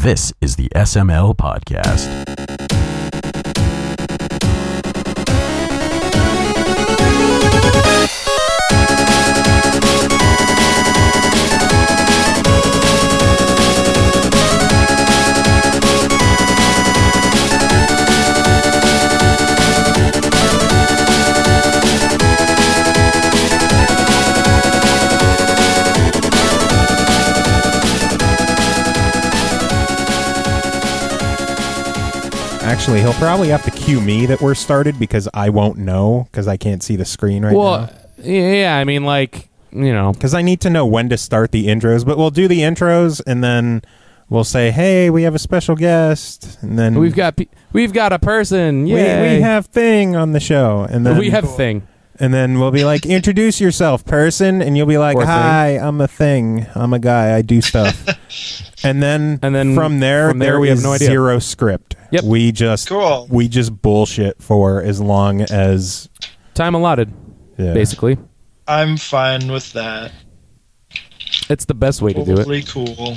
This is the SML Podcast. Actually, he'll probably have to cue me that we're started because I won't know because I can't see the screen right now. Well, yeah, I mean, like, you know. Because I need to know when to start the intros, but we'll do the intros and then we'll say, hey, we have a special guest. And then We've got a person. Yay. we have Thing on the show. And then We have Thing. And then we'll be like, introduce yourself, person. And you'll be like, hi, I'm a thing. I'm a guy. I do stuff. and then from there we have no idea. Zero script. Yep. We just bullshit for as long as Time allotted, basically. I'm fine with that. It's the best way to do it. Totally cool.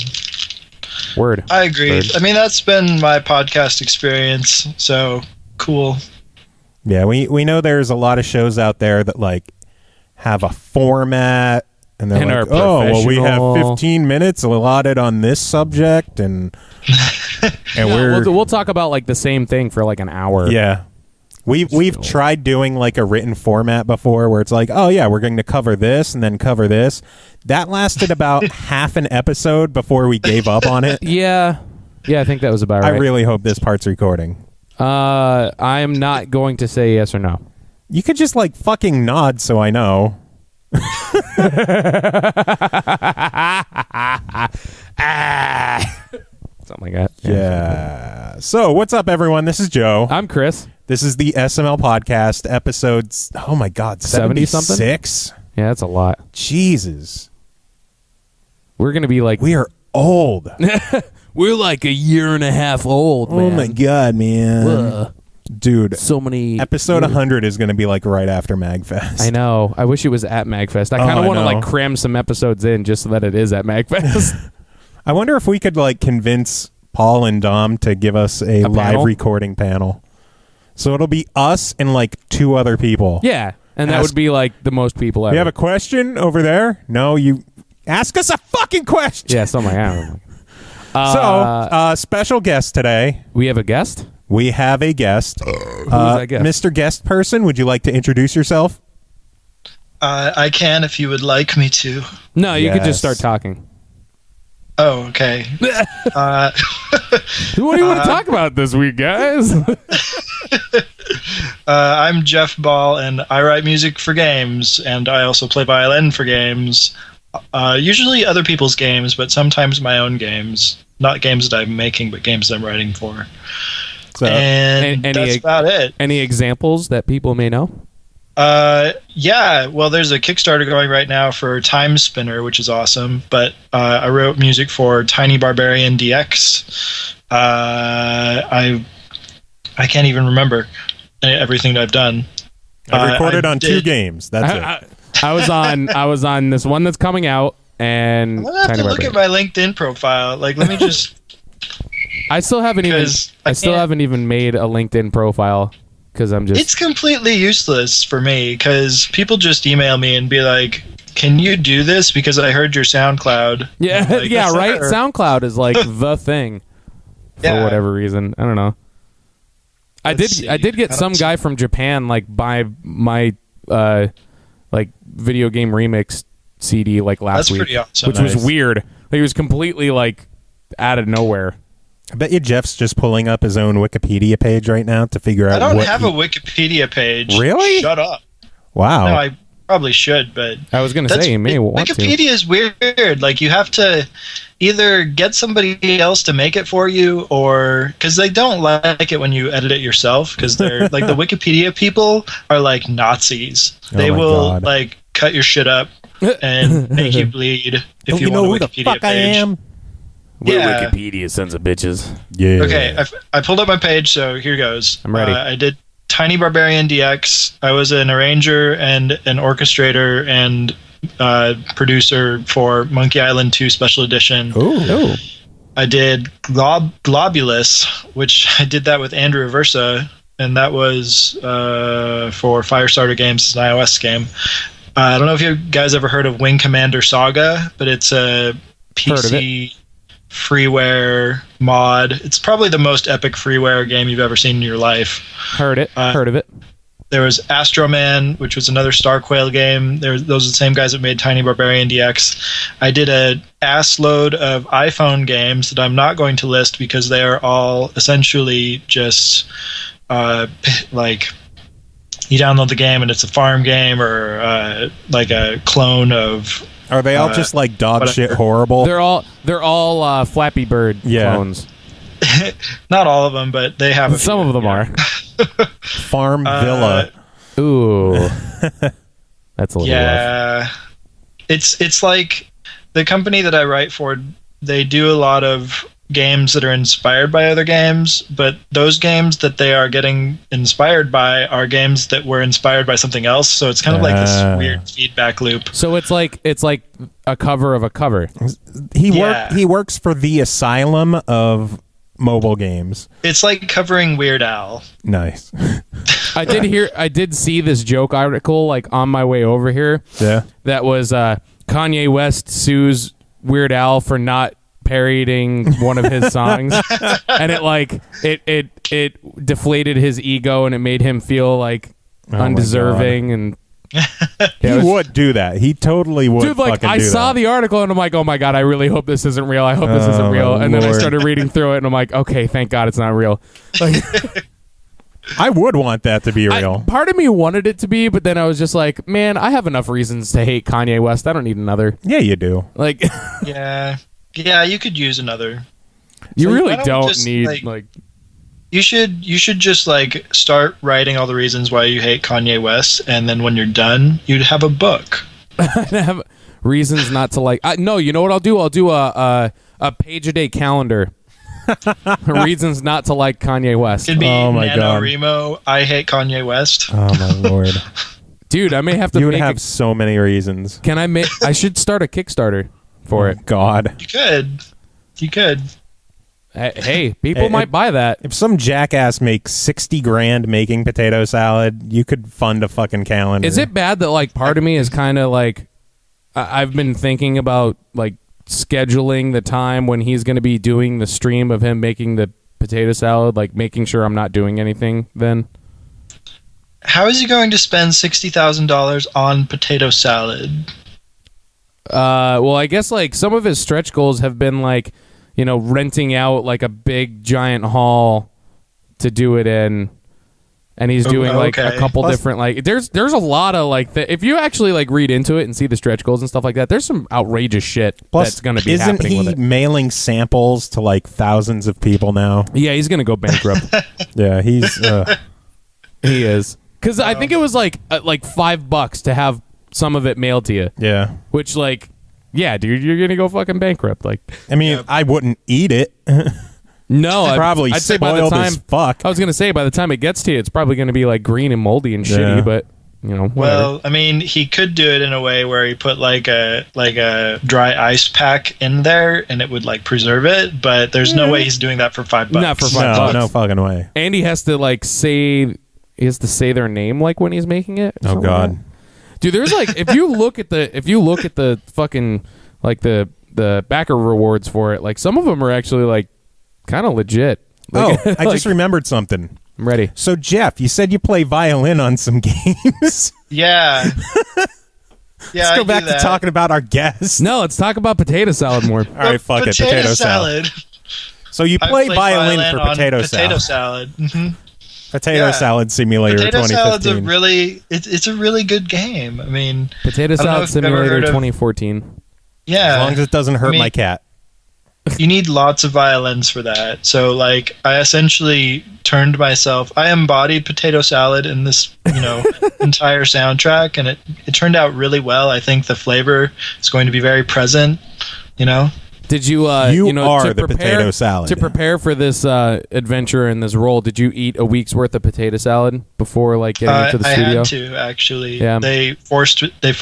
Word. I agree. Word. I mean, that's been my podcast experience, so cool. Yeah, we know there's a lot of shows out there that like have a format and they're like, oh, well, we have 15 minutes allotted on this subject and we'll talk about like the same thing for like an hour. Yeah. We've tried doing like a written format before where it's like, oh yeah, we're going to cover this and then cover this. That lasted about half an episode before we gave up on it. Yeah, I think that was about right. I really hope this part's recording. I'm not going to say yes or no. You could just like fucking nod so I know. Something like that. Yeah. So, what's up, everyone? This is Joe. I'm Chris. This is the SML Podcast, episodes, oh my God, 70-something? 76? Yeah, that's a lot. Jesus. We're going to be like... We are old. We're like a year and a half old, man. Oh my God, man. Dude. So many... Episode 100 is going to be like right after MagFest. I know. I wish it was at MagFest. I kind of want to like cram some episodes in just so that it is at MagFest. I wonder if we could like convince Paul and Dom to give us a live panel? Recording panel. So it'll be us and like two other people. Yeah, and that would be like the most people ever. You have a question over there? No, you ask us a fucking question. Yeah, something like that. So, special guest today. We have a guest? We have a guest. Who's that guest? Mr. Guest Person, would you like to introduce yourself? I can if you would like me to. No, you could just start talking. Oh, okay. What do you want to talk about this week, guys? I'm Jeff Ball, and I write music for games, and I also play violin for games. Usually other people's games, but sometimes my own games. Not games that I'm making, but games that I'm writing for. So, and that's about it. Any examples that people may know? Yeah, well, there's a Kickstarter going right now for Time Spinner, which is awesome, but I wrote music for Tiny Barbarian DX. I can't even remember everything that I've done. I recorded on 2 games. That's it. I was on this one that's coming out, and I'm gonna have to look at my LinkedIn profile. Like, let me just. I still haven't even made a LinkedIn profile because I'm just. It's completely useless for me because people just email me and be like, "Can you do this? Because I heard your SoundCloud." Yeah, like, yeah, right. SoundCloud is like the thing for whatever reason. I don't know. I did get some guy from Japan like buy my like video game remix CD like last week. That's pretty awesome. Which was weird. Like, it was completely like out of nowhere. I bet you Jeff's just pulling up his own Wikipedia page right now to figure out. I don't have a Wikipedia page. Really? Shut up. Wow. No, I probably should, but I was going to say you may want to. Wikipedia is weird. Like, you have to either get somebody else to make it for you, or because they don't like it when you edit it yourself. Because they're like the Wikipedia people are like Nazis. They will like cut your shit up and make you bleed if you want know a who Wikipedia the fuck page. I am? We're Wikipedia sons of bitches. Yeah. Okay, I pulled up my page, so here goes. I'm ready. I did Tiny Barbarian DX. I was an arranger and an orchestrator and producer for Monkey Island 2 Special Edition. Ooh. I did Globulus, which I did that with Andrew Aversa, and that was for Firestarter Games. It's an iOS game. I don't know if you guys ever heard of Wing Commander Saga, but it's a PC freeware mod. It's probably the most epic freeware game you've ever seen in your life. Heard of it. There was Astroman, which was another Star Quail game. Those are the same guys that made Tiny Barbarian DX. I did an ass load of iPhone games that I'm not going to list because they are all essentially just like you download the game and it's a farm game or like a clone of. Are they all just like dog shit horrible? They're all Flappy Bird clones. Not all of them, but they have some of them are. Farm Villa. Ooh, that's a little rough. Yeah, it's like the company that I write for. They do a lot of games that are inspired by other games, but those games that they are getting inspired by are games that were inspired by something else. So it's kind of like this weird feedback loop. So it's like a cover of a cover. He works for the Asylum of mobile games. It's like covering Weird Al. Nice. I did see this joke article like on my way over here. Yeah. That was Kanye West sues Weird Al for not parodying one of his songs, and it deflated his ego and it made him feel like undeserving and. He would do that. He totally would. Dude, like I saw the article and I'm like, oh my god, I really hope this isn't real. I hope this isn't real. And then I started reading through it and I'm like, okay, thank God it's not real. Like, I would want that to be real. Part of me wanted it to be, but then I was just like, man, I have enough reasons to hate Kanye West. I don't need another. Yeah, you do. Like, yeah, you could use another. You really don't need like. You should just like start writing all the reasons why you hate Kanye West, and then when you're done, you'd have a book. Have reasons not to like. No, you know what I'll do? I'll do a page a day calendar. Reasons not to like Kanye West. It'd be NaNoWriMo. I hate Kanye West. Oh my lord, dude! I may have to. You would have so many reasons. Can I make? I should start a Kickstarter for it. God, you could. Hey, people might buy that. If some jackass makes $60,000 making potato salad, you could fund a fucking calendar. Is it bad that like part of me is kind of like I've been thinking about like scheduling the time when he's going to be doing the stream of him making the potato salad, like making sure I'm not doing anything then? How is he going to spend $60,000 on potato salad? Well, I guess like some of his stretch goals have been like, you know, renting out like a big giant hall to do it in, and he's doing like a couple different like there's a lot of like if you actually like read into it and see the stretch goals and stuff like that, there's some outrageous shit that's going to be happening with it. Isn't he mailing samples to like thousands of people now? Yeah, he's going to go bankrupt. Yeah, he's he is, because I think it was like $5 to have some of it mailed to you. Yeah, which like. Yeah, dude, you're gonna go fucking bankrupt. Like, I mean, I wouldn't eat it. No, probably I'd say by the time, as fuck. I was gonna say by the time it gets to you, it's probably gonna be like green and moldy and shitty. But you know, whatever. Well, I mean, he could do it in a way where he put like a dry ice pack in there, and it would like preserve it. But there's no way he's doing that for $5. Not for $5. No fucking way. And he has to like say their name like when he's making it. Oh god. Dude, there's like if you look at the fucking like the backer rewards for it, like some of them are actually like kind of legit. Like, I just remembered something. I'm ready. So Jeff, you said you play violin on some games. Yeah. Let's go back to talking about our guests. No, let's talk about potato salad more. All right, fuck it. Potato salad. So you play violin for potato salad. Mm-hmm. Potato Salad Simulator 2015. Salad's it's a really good game. I mean, Potato Salad Simulator 2014. Yeah. As long as it doesn't hurt my cat. You need lots of violins for that. So like I essentially I embodied Potato Salad in this, entire soundtrack, and it turned out really well. I think the flavor is going to be very present, Did you, potato salad. To prepare for this adventure and this role, did you eat a week's worth of potato salad before getting into the studio? I had to, actually. Yeah. They forced it. They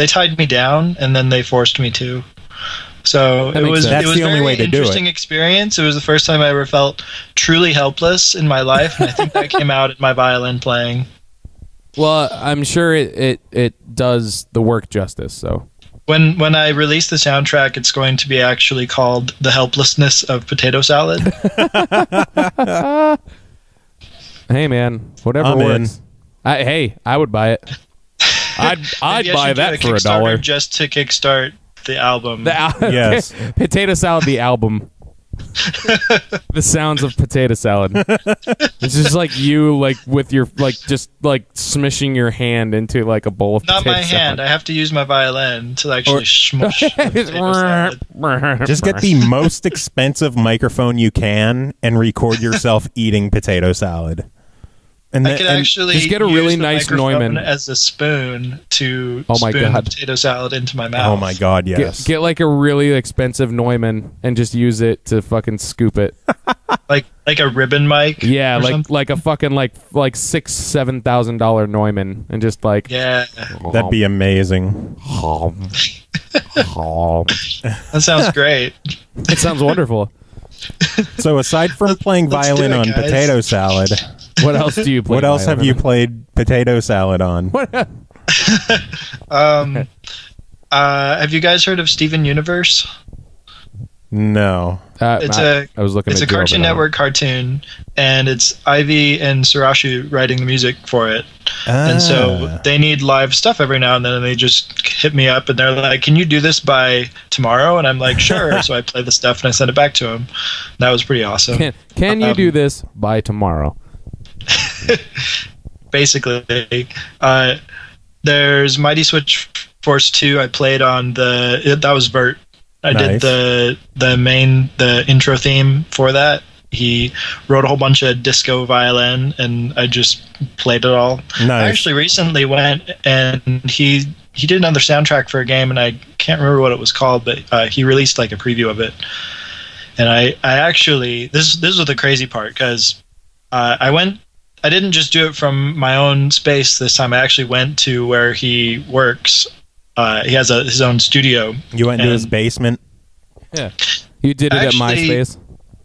tied me down, and then they forced me to. So it was That's the a only very way to do it. interesting experience. It was the first time I ever felt truly helpless in my life, and I think that came out in my violin playing. Well, I'm sure it does the work justice. So when I release the soundtrack, it's going to be actually called "The Helplessness of Potato Salad." Hey man, whatever works. I would buy it. I'd buy that for $1 just to kickstart the album. Yes. Potato Salad, the album. The sounds of potato salad. It's just like you, like with your, like just like smishing your hand into like a bowl of Not potato my salad. hand. I have to use my violin to actually smush the potato salad. Just get the most expensive microphone you can and record yourself eating potato salid. And I could actually just get a really use the nice microphone Neumann as a spoon to Oh my spoon God. the potato salad into my mouth. oh my god, yes. get like a really expensive Neumann and just use it to fucking scoop it. like a ribbon mic. Yeah, or like something. like a fucking like $6,000-$7,000 Neumann and just like Yeah, That'd be amazing. that sounds great. It sounds wonderful. So aside from playing let's do violin it, on guys. potato salad, What else do you play? what else have violin you on? played potato salad on? Have you guys heard of Steven Universe? No. It's I was looking It's at a Joe, Cartoon but I don't- Network cartoon, and it's Ivy and Sarashu writing the music for it. And so they need live stuff every now and then, and they just hit me up and they're like, "Can you do this by tomorrow?" And I'm like, "Sure." So I play the stuff and I send it back to them. That was pretty awesome. Can you do this by tomorrow? Basically, there's Mighty Switch Force 2. I played on that was Vert. I Nice. did the intro theme for that. He wrote a whole bunch of disco violin, and I just played it all. Nice. I actually recently went and he did another soundtrack for a game, and I can't remember what it was called, but he released like a preview of it. And I actually this was the crazy part, because I didn't just do it from my own space this time. I actually went to where he works. He has his own studio. You went into his basement? Yeah. You did it Actually, at MySpace?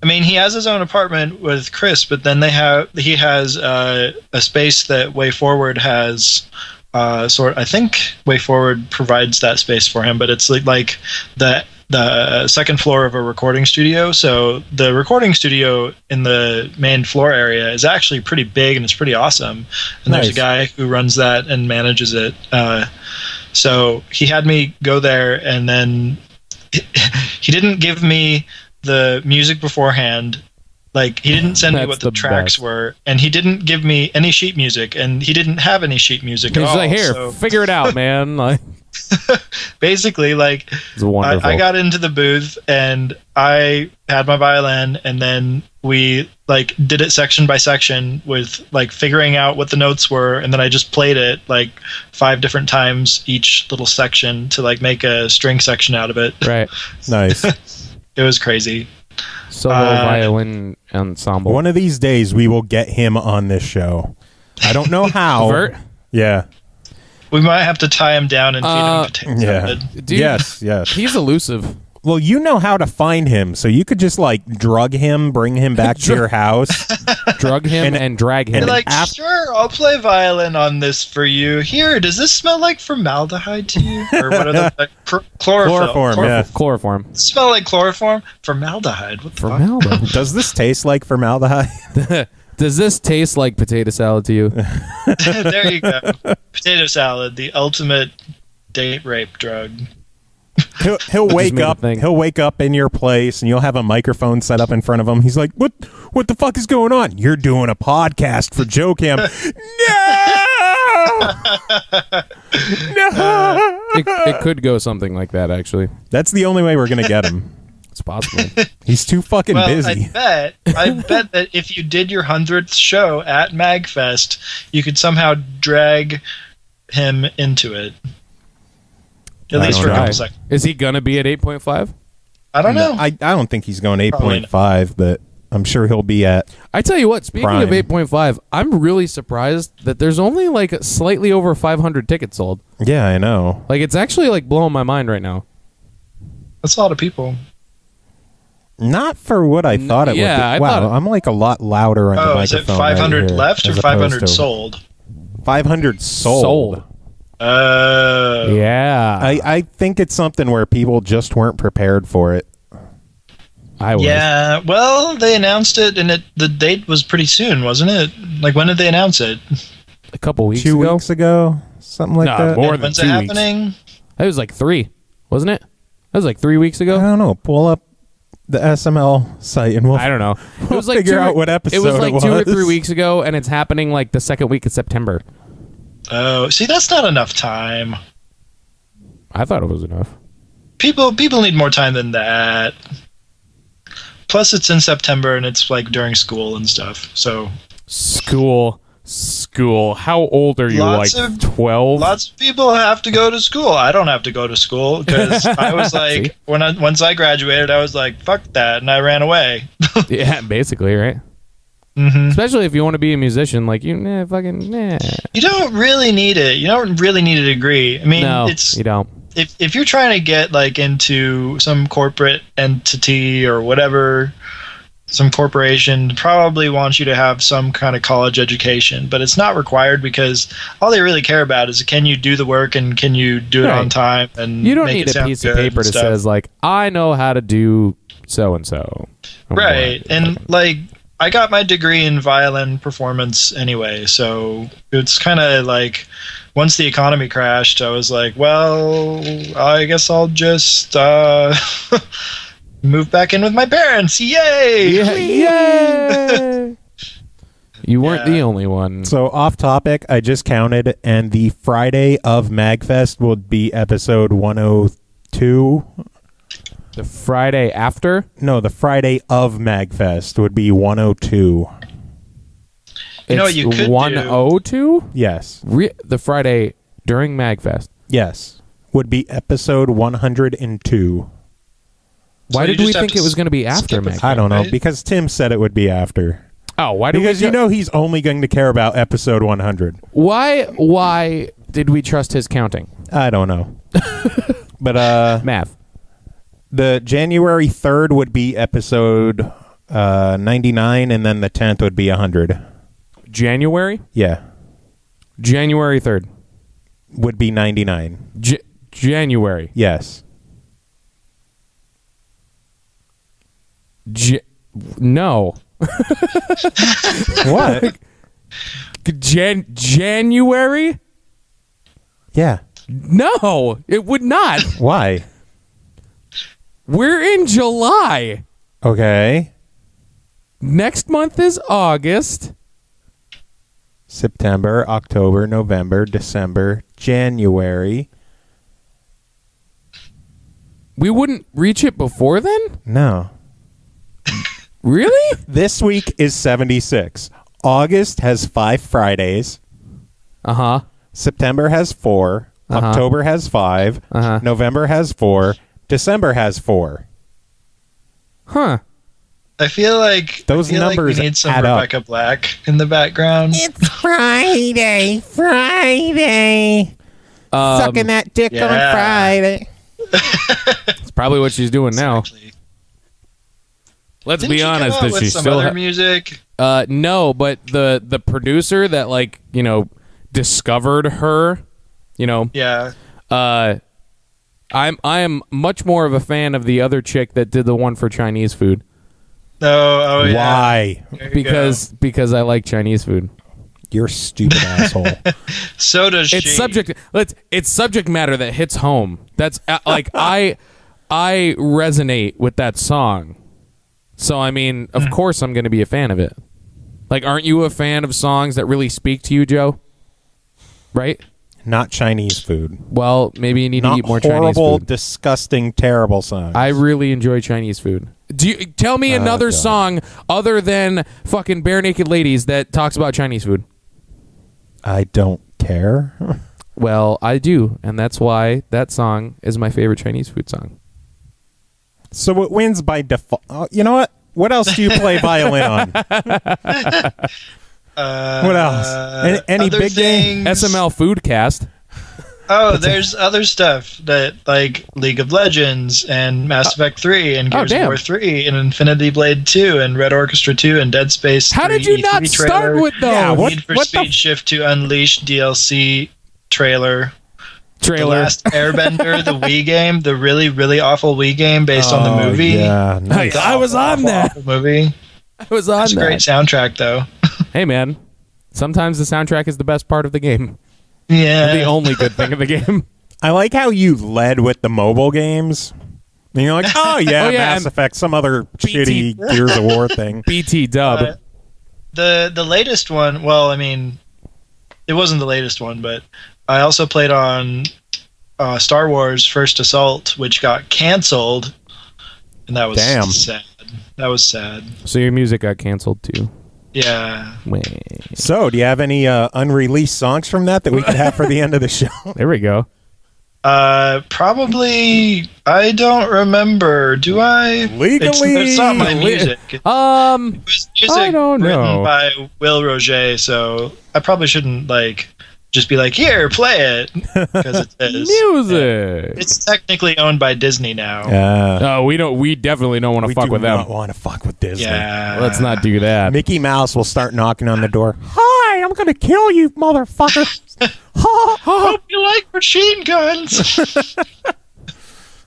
I mean, he has his own apartment with Chris, but then he has a space that Way Forward has. I think Way Forward provides that space for him, but it's like the second floor of a recording studio. So the recording studio in the main floor area is actually pretty big, and it's pretty awesome. And there's a Nice. guy who runs that and manages it. So he had me go there, and then he didn't give me the music beforehand. Like, he didn't send me That's what the the tracks best. were, and he didn't give me any sheet music, and he didn't have any sheet music at He's all. like, here, so figure it out, man. Like, basically, like, it's wonderful. I got into the booth, and I had my violin, and then we like did it section by section with like figuring out what the notes were, and then I just played it like 5 different times each little section to like make a string section out of it. Right. Nice. It was crazy. Solo violin ensemble. One of these days, we will get him on this show. I don't know how. Vert? Yeah. We might have to tie him down and feed him potato Yeah. salad. Dude, Yes, yes. He's elusive. Well, you know how to find him, so you could just like drug him, bring him back to your house. Drug him and drag him. You're like, af- sure, I'll play violin on this for you. Here, does this smell like formaldehyde to you? Or what are the like, chlorophyll? Chloroform, yeah. Chloroform. Does it smell like chloroform? Formaldehyde. What the fuck? Formaldehyde. Does this taste like formaldehyde? Does this taste like potato salad to you? There you go. Potato salad, the ultimate date rape drug. He'll wake made a up. thing. He'll wake up in your place, and you'll have a microphone set up in front of him. He's like, "What? What the fuck is going on? You're doing a podcast for Joe Cam." No. It could go something like that, actually. That's the only way we're gonna get him. It's possible. He's too fucking Well, busy. I bet that if you did your 100th show at MagFest, you could somehow drag him into it. At I least don't for a know. couple seconds. Is he going to be at 8.5? I don't know. I don't think he's going Probably 8.5, but I'm sure he'll be at. I tell you what, speaking of Prime. 8.5, I'm really surprised that there's only like slightly over 500 tickets sold. Yeah, I know. Like, it's actually like blowing my mind right now. That's a lot of people. Not for what I thought it would be. I'm like a lot louder on the microphone. Is it 500 right here, left or 500 sold? 500 sold. Yeah. I think it's something where people just weren't prepared for it. I was. Yeah, well, they announced it, and the date was pretty soon, wasn't it? Like, when did they announce it? A couple weeks 2 ago. weeks ago? Something like that? More than When's 2 it weeks. happening? It was like 3, wasn't it? That was like 3 weeks ago. I don't know. Pull up the SML site and I don't know. It was like figure out what episode it was like it 2 or was. 3 weeks ago, and it's happening like the second week of September. Oh, see, that's not enough time. I thought it was enough. People need more time than that. Plus, it's in September, and it's like during school and stuff. So School. How old are you? Lots like of- 12? lots of people have to go to school. I don't have to go to school because I was like, See? once I graduated, I was like, fuck that, and I ran away. Yeah, basically, right? Mm-hmm. Especially if you want to be a musician, like you, nah. You don't really need it. You don't really need a degree. I mean, No, it's you don't. if you're trying to get like into some corporate entity or whatever, some corporation probably wants you to have some kind of college education, but it's not required because all they really care about is can you do the work and can you do it Right. on time, and You don't make need it a sound piece of good paper and that stuff. says like I know how to do so and so. Right. And like I got my degree in violin performance anyway, so it's kind of like once the economy crashed, I was like, well, I guess I'll just move back in with my parents. Yay! Yay! You weren't the only one. So off topic, I just counted, and the Friday of MagFest would be episode 102. The Friday after? No, the Friday of MagFest would be 102. You know what you could do? 102? Yes. The Friday during MagFest. Yes. Would be episode 102. Why So did you we just have think to it was going to be after skip a MagFest? I don't know, Right. because Tim said it would be after. Oh, why did Because we you know he's only going to care about episode 100. Why did we trust his counting? I don't know. But Math. the January 3rd would be episode 99, and then the 10th would be 100. January? Yeah. January 3rd. Would be 99. January. Yes. No. What? January? Yeah. No, it would not. Why? We're in July. Okay. Next month is August. September, October, November, December, January. We wouldn't reach it before then? No. Really? This week is 76. August has 5 Fridays. Uh-huh. September has 4. Uh-huh. October has 5. Uh-huh. November has 4. December has 4. Huh. I feel like Those numbers we need some add up. Rebecca Black in the background. It's Friday. Sucking that dick on Yeah. Friday. It's probably what she's doing now. Exactly. Let's Didn't be she come honest. out Does with she some still other music? No, but the producer that like, discovered her, Yeah. I am much more of a fan of the other chick that did the one for Chinese food Oh yeah. Why? There you go. because I like Chinese food. You're a stupid asshole. So does It's she. it's subject matter that hits home. That's like I resonate with that song. So I mean, of course I'm going to be a fan of it. Like, aren't you a fan of songs that really speak to you, Joe? Right? Not Chinese food. Well, maybe you need to Not eat more Chinese horrible, food. disgusting, terrible songs. I really enjoy Chinese food. Do you tell me another God. song other than fucking Bare Naked Ladies that talks about Chinese food? I don't care. Well, I do, and that's why that song is my favorite Chinese food song. So it wins by default. You know what? What else do you play violin on? What else? Any Other big game? things? SML Foodcast. Oh, there's other stuff that like League of Legends and Mass Effect 3 and Gears of War 3 and Infinity Blade 2 and Red Orchestra 2 and Dead Space 3. How did you not start with those? Yeah, Need for Speed Shift to Unleash DLC trailer. The Last Airbender, the Wii game, the really, really awful Wii game based on the movie. Yeah, nice. I was on that movie. I was on It's a that. great soundtrack, though. Hey, man. Sometimes the soundtrack is the best part of the game. Yeah. The only good thing of the game. I like how you led with the mobile games. And you're like, oh yeah, Mass Effect, some other shitty Gears of War thing. BT dub. The latest one, well, I mean, it wasn't the latest one, but I also played on Star Wars First Assault, which got canceled, and that was sad. That was sad. So your music got canceled too. Yeah. So, do you have any unreleased songs from that we could have for the end of the show? There we go. Probably. I don't remember. Do I? Legally, it's not my music. It was music I don't know. written by Will Roger, so I probably shouldn't just be like, here, play it, because it is music. It's technically owned by Disney now. Oh, we definitely don't want to fuck with them. We do not want to fuck with Disney. Yeah. Let's not do that. Mickey Mouse will start knocking on the door. Hi, I'm going to kill you, motherfucker. Hope you like machine guns.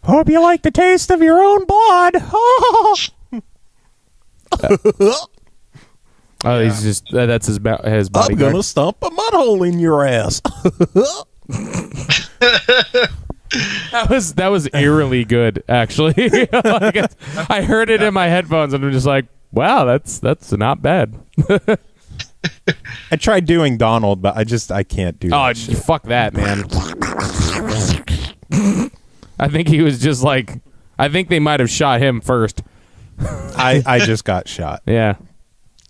Hope you like the taste of your own blood. Oh, he's just that's his bodyguard. I'm going to stomp a mud hole in your ass. That was eerily good, actually. I heard it in my headphones, and I'm just like, wow, that's not bad. I tried doing Donald, but I can't do that. Oh, shit. fuck that, man. I think he was just like, I think they might have shot him first. I just got shot. Yeah.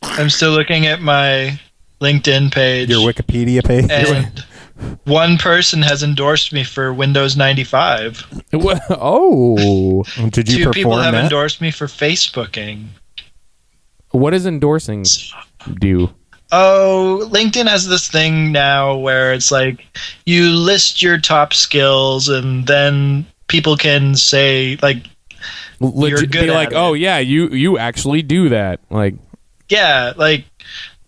I'm still looking at my LinkedIn page. Your Wikipedia page? And one person has endorsed me for Windows 95. Oh. Did you 2 perform people have that? endorsed me for Facebooking. What does endorsing do? Oh, LinkedIn has this thing now where it's like you list your top skills and then people can say like you're good be at like, it. oh yeah, you actually do that. Like, yeah, like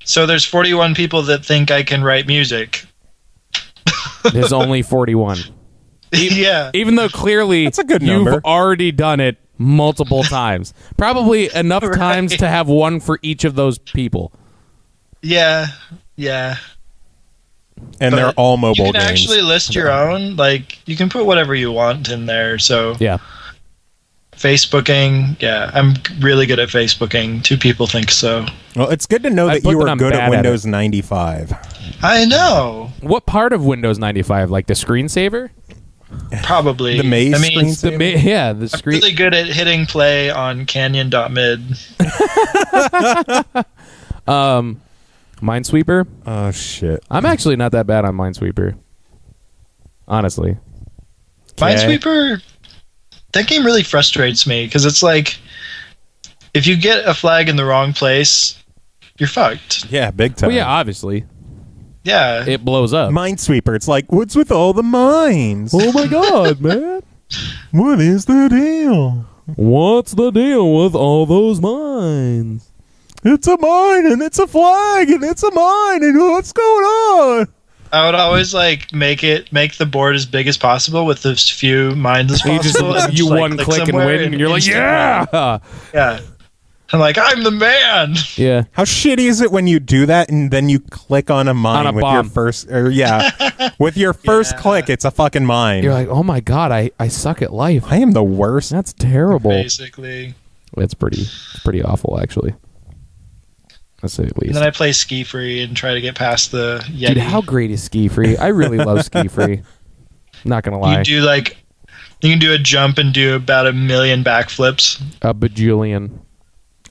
so there's 41 people that think I can write music. there's only 41. Yeah. Even though clearly That's a good you've number. already done it multiple times. Probably enough Right. times to have one for each of those people. Yeah. And But they're all mobile you can games. actually list your own. Like you can put whatever you want in there. So Yeah. Facebooking, yeah, I'm really good at Facebooking. 2 people think so. Well, it's good to know I that put you that were I'm good bad at at Windows 95. I know. What part of Windows 95? Like the screensaver? Probably. The maze I mean, screensaver? The I'm screen. really good at hitting play on Canyon.mid. Minesweeper. Oh, shit. I'm actually not that bad on Minesweeper. Honestly. Minesweeper, that game really frustrates me because it's like if you get a flag in the wrong place, you're fucked. Yeah, big time. Well, yeah, obviously. Yeah. It blows up. Minesweeper. It's like, what's with all the mines? Oh my god, man. What is the deal? What's the deal with all those mines? It's a mine, and it's a flag, and it's a mine, and what's going on? I would always like make the board as big as possible with as few mines as You just possible. and you like, one click and somewhere win, and you're like, instantly- yeah, Yeah. I'm like, I'm the man. yeah. How shitty is it when you do that and then you click on a mine On a with bomb. your first, or with your first click, it's a fucking mine. You're like, oh my god, I suck at life. I am the worst. That's terrible. Basically. It's pretty awful, actually. Let's say at And least. then I play Ski Free and try to get past the Yeti. Dude, how great is Ski Free? I really love Ski Free. Not gonna lie, you can do a jump and do about 1 million backflips. a bajillion,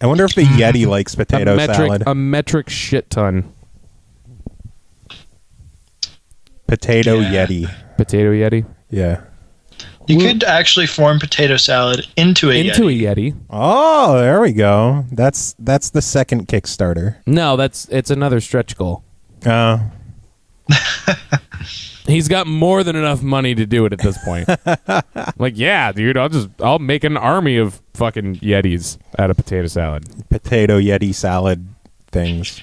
I wonder if the Yeti likes potato salad. a metric shit ton. Potato Yeah. Yeti. Potato Yeti Yeah. You could actually form potato salad into a into Yeti. a Yeti. Oh, there we go. That's the second Kickstarter. No, it's another stretch goal. He's got more than enough money to do it at this point. Like, yeah, dude, I'll make an army of fucking Yetis out of potato salad. Potato Yeti salad things.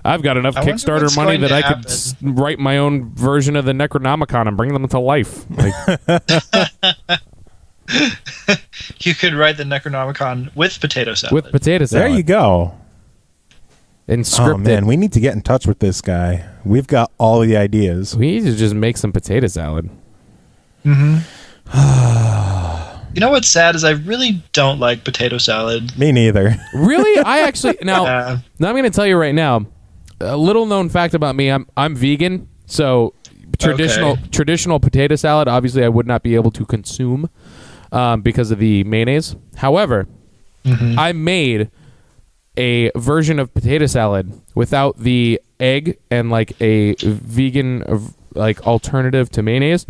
I've got enough Kickstarter money that I could write my own version of the Necronomicon and bring them to life. Like, you could write the Necronomicon with potato salad. With potato salad. There you go. And script Oh, man, we need to get in touch with this guy. We've got all the ideas. We need to just make some potato salad. Mm-hmm. You know what's sad is I really don't like potato salad. Me neither. Really? I actually... Now I'm going to tell you right now, a little known fact about me, I'm vegan, so traditional potato salad, obviously I would not be able to consume because of the mayonnaise. However, I made a version of potato salad without the egg and like a vegan like alternative to mayonnaise,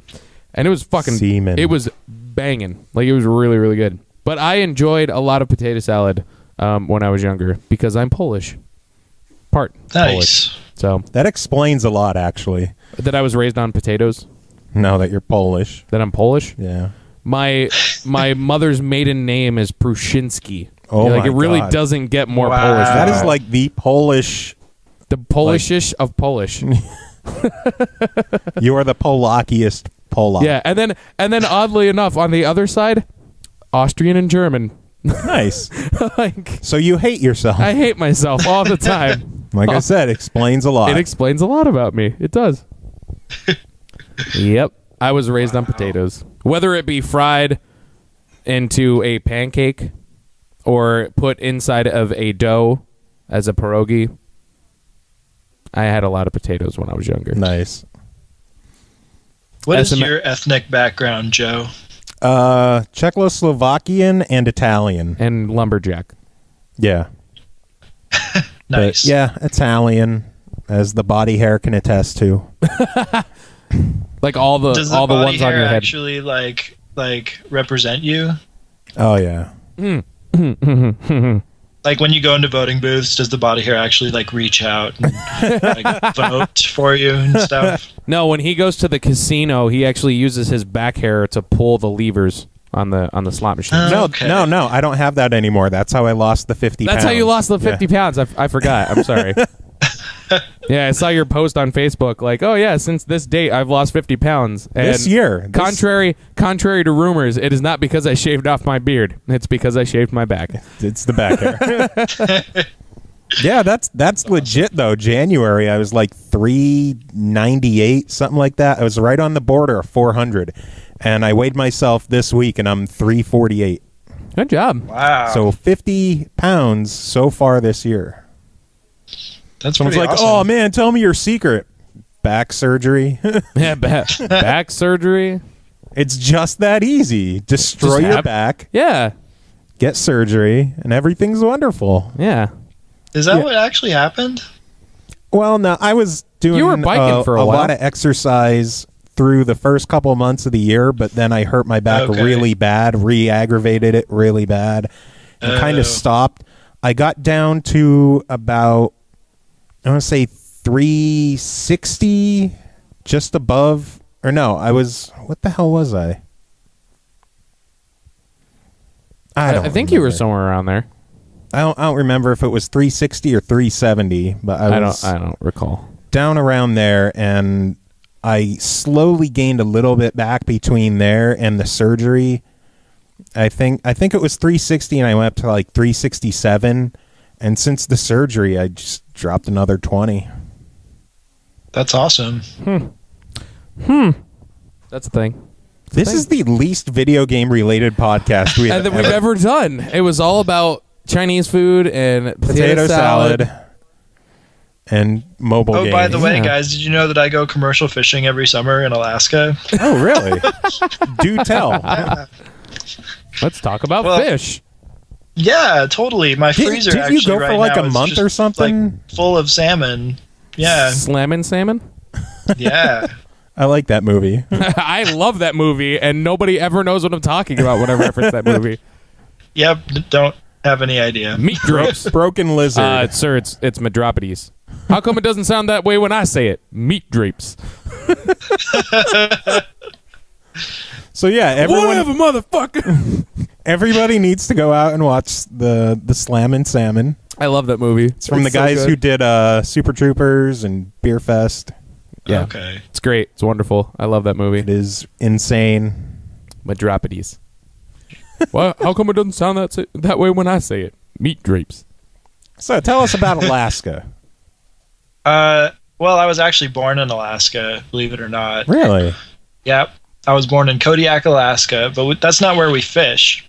and it was fucking Semen. It was banging. Like, it was really, really good. But I enjoyed a lot of potato salad when I was younger because I'm Polish. Part Nice. Polish. So That explains a lot, actually. that I was raised on potatoes. Now that you're Polish. That I'm Polish. Yeah. My mother's maiden name is Prushinsky. Oh, like, my it really God. doesn't get more Wow. Polish than That is like the Polish. the Polishish of Polish. You are the Polakiest Polak. Yeah, and then oddly enough, on the other side, Austrian and German. Nice. Like, So you hate yourself. I hate myself all the time. Like I said, explains a lot. It explains a lot about me. It does. Yep. I was raised on potatoes. Whether it be fried into a pancake or put inside of a dough as a pierogi, I had a lot of potatoes when I was younger. Nice. What is SML your ethnic background, Joe? Czechoslovakian and Italian. And lumberjack. Yeah. Nice. But yeah, Italian, as the body hair can attest to. Like all the Does the ones body on hair your head. actually like represent you? Oh, yeah. Like when you go into voting booths, does the body hair actually like reach out and like vote for you and stuff? No, when he goes to the casino, he actually uses his back hair to pull the levers on the slot machine. Okay. No, I don't have that anymore. That's how I lost the 50 pounds. That's how you lost the 50 pounds. I forgot. I'm sorry. Yeah, I saw your post on Facebook. Like, oh yeah, since this date, I've lost 50 pounds. And This year. Contrary to rumors, it is not because I shaved off my beard. It's because I shaved my back. It's the back hair. Yeah, that's legit though. January, I was like 398, something like that. I was right on the border of 400, and I weighed myself this week, and I'm 348. Good job. Wow. So 50 pounds so far this year. That's Someone's pretty like, awesome. "Oh man, tell me your secret." Back surgery. Yeah, back surgery. It's just that easy. Destroy Just your have- back, Yeah, get surgery, and everything's wonderful. yeah. Is that what actually happened? Well, no, I was doing You were biking for a while. lot of exercise through the first couple months of the year, but then I hurt my back Okay. really bad, re-aggravated it really bad, and kind Oh. of stopped. I got down to about, I want to say 360, just above, or no, I was, what the hell was I? I think you were remember. somewhere around there. I don't remember if it was 360 or 370, but I don't recall. down around there, and I slowly gained a little bit back between there and the surgery. I think it was 360, and I went up to like 367, and since the surgery, I just dropped another 20. That's awesome. That's the thing. This is the least video game related podcast we have That we've ever done. It was all about Chinese food and potato salad. and mobile games. Oh, by the way, Yeah. guys, did you know that I go commercial fishing every summer in Alaska? Oh, really? Do tell. Let's talk about Well, fish. Yeah, totally. My Didn't freezer you actually go for right like now a is month just, or something? like, full of salmon. Yeah, Slammin' salmon. yeah. I like that movie. I love that movie, and nobody ever knows what I'm talking about when I reference that movie. Yep. Don't have any idea. Meat drops. Broken Lizard. Sir, it's Madropides. How come it doesn't sound that way when I say it? Meat drapes. So yeah, everyone, Whatever, motherfucker. everybody needs to go out and watch the Slammin' Salmon. I love that movie. It's from the guys who did Super Troopers and Beer Fest. Yeah. Okay. It's great. It's wonderful. I love that movie. It is insane. Madropides. Well, how come it doesn't sound that way when I say it? Meat drapes. So tell us about Alaska. Well, I was actually born in Alaska, believe it or not. Really? Yep. I was born in Kodiak, Alaska, but that's not where we fish.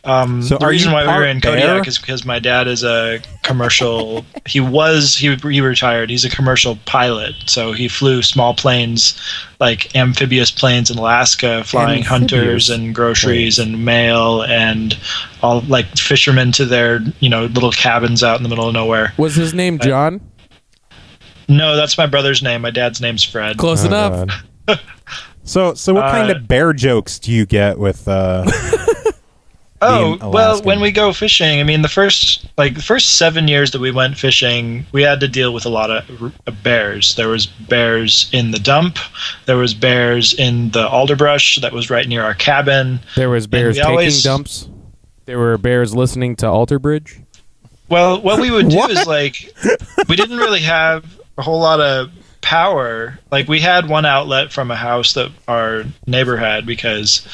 So the are reason you why we were part in bear? Kodiak is because my dad is a commercial. he retired. He's a commercial pilot, so he flew small planes, like amphibious planes in Alaska, flying hunters and groceries and mail and all like fishermen to their little cabins out in the middle of nowhere. Was his name John? No, that's my brother's name. My dad's name's Fred. Close enough. So what kind of bear jokes do you get with Oh, being well, Alaskan? when we go fishing, I mean, the first 7 years that we went fishing, we had to deal with a lot of bears. There was bears in the dump. There was bears in the alderbrush that was right near our cabin. There was bears we taking always- dumps. There were bears listening to Alter Bridge. Well, what we would do What? is, like, we didn't really have a whole lot of power. Like, we had one outlet from a house that our neighbor had because,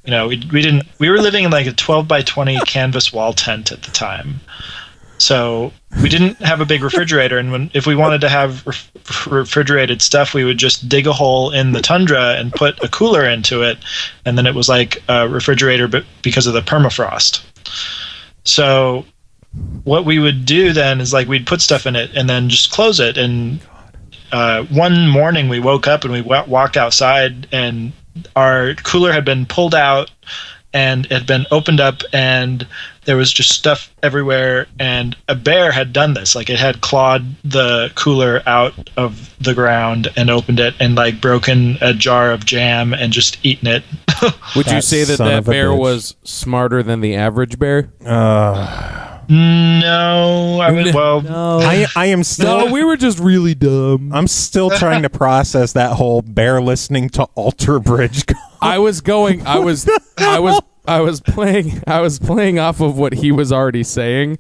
we were living in like a 12 by 20 canvas wall tent at the time. So we didn't have a big refrigerator, and if we wanted to have refrigerated stuff, we would just dig a hole in the tundra and put a cooler into it, and then it was like a refrigerator, but because of the permafrost. So what we would do then is like we'd put stuff in it and then just close it. And one morning we woke up and we walked outside, and our cooler had been pulled out and it had been opened up, and there was just stuff everywhere, and a bear had done this. Like, it had clawed the cooler out of the ground and opened it and like broken a jar of jam and just eaten it. Would you That say that son that of a bear bitch. was smarter than the average bear? No, I mean, well, I am still No, we were just really dumb. I'm still trying to process that whole bear listening to Alter Bridge. I was playing off of what he was already saying.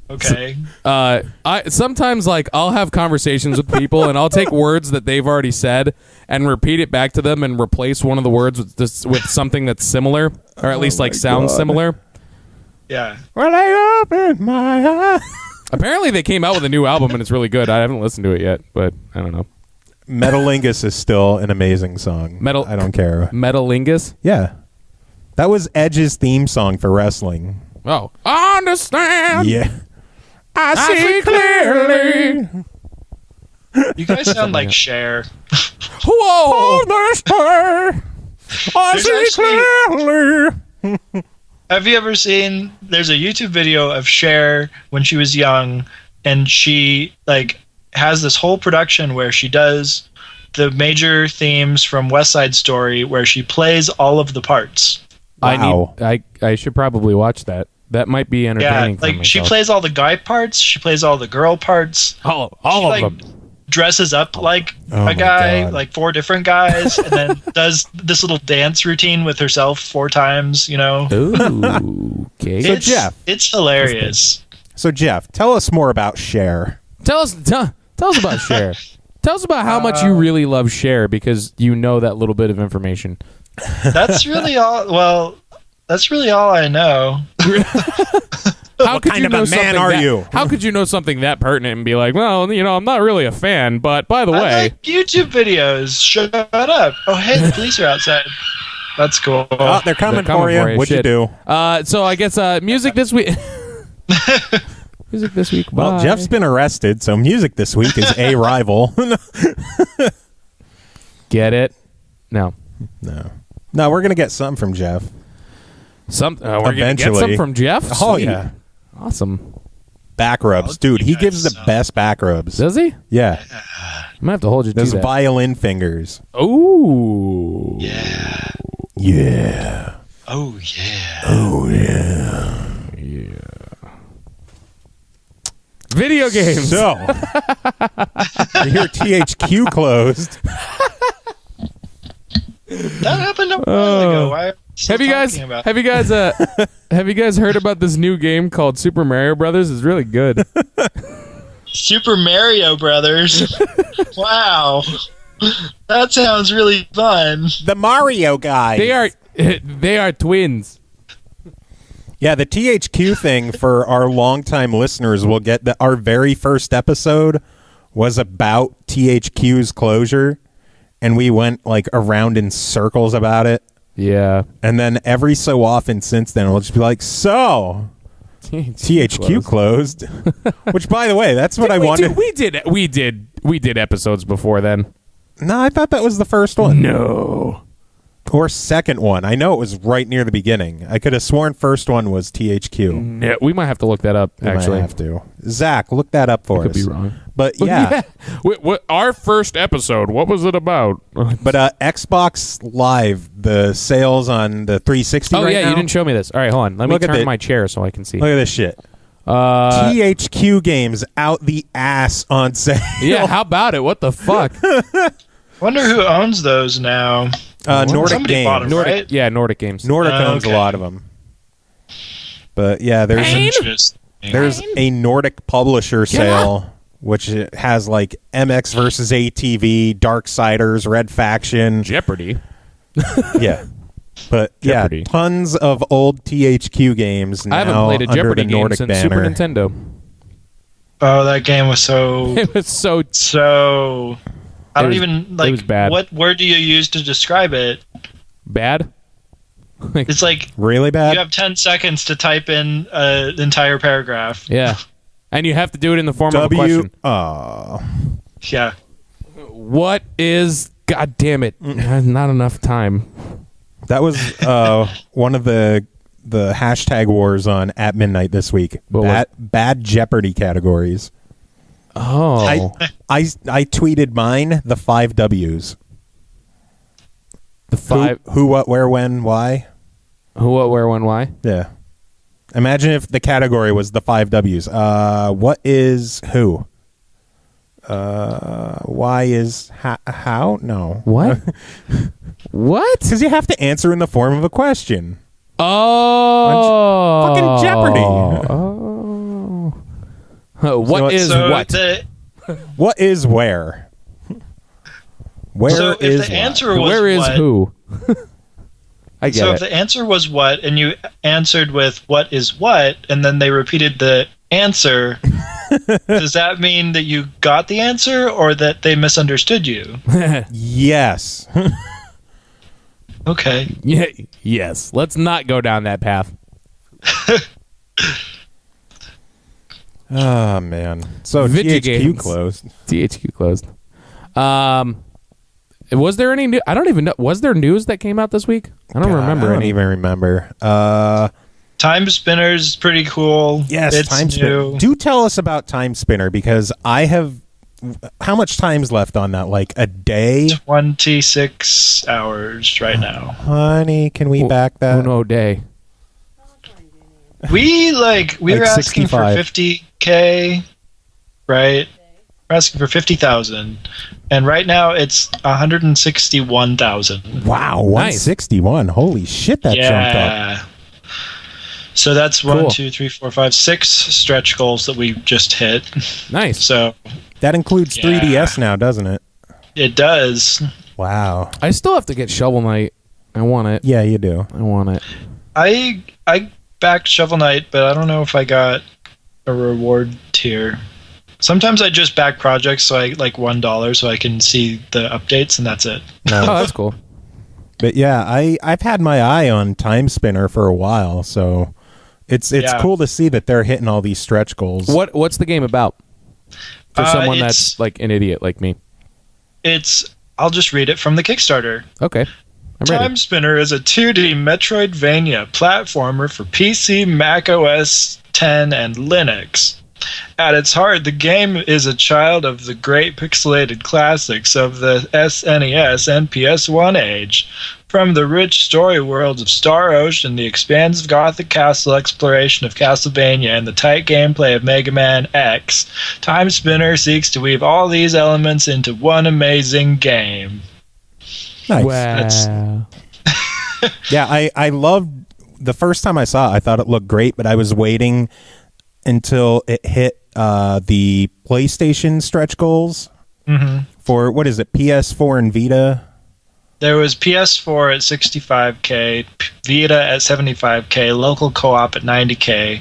okay. I sometimes, like, I'll have conversations with people and I'll take words that they've already said and repeat it back to them and replace one of the words with something that's similar, or at least like sounds similar. Yeah. Well, I opened my eyes. Apparently they came out with a new album and it's really good. I haven't listened to it yet, but I don't know. Metalingus is still an amazing song. I don't care. Metalingus? Yeah. That was Edge's theme song for wrestling. Oh. I understand. Yeah. I see clearly. You guys sound like Cher. Whoa. I There's see clearly. Have you ever seen? There's a YouTube video of Cher when she was young, and she like has this whole production where she does the major themes from West Side Story, where she plays all of the parts. Wow. I should probably watch that. That might be Yeah, entertaining for like she myself. plays all the guy parts, she plays all the girl parts. all She, of like, them. dresses up like Oh my a guy, God. like 4 different guys, and then does this little dance routine with herself 4 times. Ooh, okay. So Jeff. It's hilarious. So Jeff, tell us more about Cher. Tell us about Cher. Tell us about how much you really love Cher, because you know that little bit of information. That's really all. Well, that's really all I know. How could kind you of a know man something are that- you? How could you know something that pertinent and be like, well, I'm not really a fan, but by the I way, like YouTube videos. Shut up. Oh, hey, the police are outside. That's cool. Oh, they're coming for you. What'd you Shit. do? So I guess music this week. Music this week. Well, bye. Jeff's been arrested, so music this week is a rival. Get it? No. No, we're gonna get something from Jeff. We're gonna get Eventually. some from Jeff. Oh Sweet. yeah, Awesome. back rubs, dude. He gives the some. best back rubs. Does he? Yeah, I'm gonna have to hold you to those that. violin fingers. Ooh. Yeah. Yeah. Oh, yeah. Oh yeah. Video games. So, you hear THQ closed. That happened a while ago. Why are we still Have you talking about have you guys heard about this new game called Super Mario Brothers? It's really good. Super Mario Brothers? Wow. That sounds really fun. The Mario guys. They are twins. Yeah, the THQ thing for our longtime listeners will get that our very first episode was about THQ's closure, and we went like around in circles about it. Yeah. And then every so often since then, we'll just be like, so THQ closed. Which, by the way, that's what I wanted. We did episodes before then. No, I thought that was the first one. No. Or second one. I know it was right near the beginning. I could have sworn first one was THQ. No, we might have to look that up, actually. Might have to. Zach, look that up for us. Could be wrong. But yeah. What, our first episode, what was it about? But Xbox Live, the sales on the 360 Oh, right yeah, now? you didn't show me this. All right, hold on. Let me turn my chair so I can see. Look at this shit. THQ games out the ass on sale. Yeah, how about it? What the fuck? Wonder who owns those now. Nordic Somebody Games. bought 'em, right? Yeah, Nordic Games. Nordic owns a lot of them. But yeah, there's a Nordic publisher sale, which has like MX versus ATV, Darksiders, Red Faction. Jeopardy. Yeah. But Jeopardy. yeah, tons of old THQ games now I haven't played a under Jeopardy the game Nordic since banner. Super Nintendo. Oh, that game was so... It was so... I don't was- even, like, it was bad. what word do you use to describe it? bad. It's like, Really bad? you have 10 seconds to type in an entire paragraph. Yeah. And you have to do it in the form of a question. Yeah. What is... God damn it. Not enough time. That was one of the hashtag wars on At Midnight this week. Bad Jeopardy categories. Oh. I tweeted mine, the 5 W's. The 5... Who, what, where, when, why. Who, what, where, when, why? Yeah. Imagine if the category was the 5 W's. What is who? Why is how? No. What? What? Because you have to answer in the form of a question. Oh. Fucking Jeopardy. Oh. What is what? What is where? Where So is if the what? answer was Where is what, who? I get so it. if the answer was what, and you answered with what is what, and then they repeated the answer, does that mean that you got the answer or that they misunderstood you? Yes. Okay. Yeah, yes. Let's not go down that path. Oh man. So Video THQ games. closed. THQ closed. Was there any new? I don't even know. Was there news that came out this week? I don't remember I don't any. even remember. Time Spinner's pretty cool. Yes, it's Time Spinner. new. Do tell us about Time Spinner because I have. How much time's left on that? Like a day? 26 hours right now. Honey, can we back that? Uno day. We Like were asking for 65. 50K, right? We're asking for 50,000, and right now it's 161,000. Wow, 161. Holy shit, that jumped up. Yeah. So that's Cool. 1, 2, 3, 4, 5, 6 stretch goals that we just hit. Nice. So That includes Yeah. 3DS now, doesn't it? it does. Wow. I still have to get Shovel Knight. I want it. Yeah, you do. I want it. I backed Shovel Knight, but I don't know if I got a reward tier. Sometimes I just back projects, so I like $1 so I can see the updates, and that's it. Oh, that's cool. But yeah, I've had my eye on Time Spinner for a while, so it's Yeah. cool to see that they're hitting all these stretch goals. What's the game about? For someone it's- that's like an idiot like me. I'll just read it from the Kickstarter. Okay. I'm Time ready. Spinner is a 2D Metroidvania platformer for PC, Mac OS 10, and Linux. At its heart, the game is a child of the great pixelated classics of the SNES and PS1 age. From the rich story worlds of Star Ocean, the expansive Gothic castle exploration of Castlevania, and the tight gameplay of Mega Man X, Time Spinner seeks to weave all these elements into one amazing game. Nice. Wow. Yeah, I loved the first time I saw it. I thought it looked great, but I was waiting until it hit the PlayStation stretch goals for, what is it, PS4 and Vita? There was PS4 at 65K, Vita at 75K, local co-op at 90K,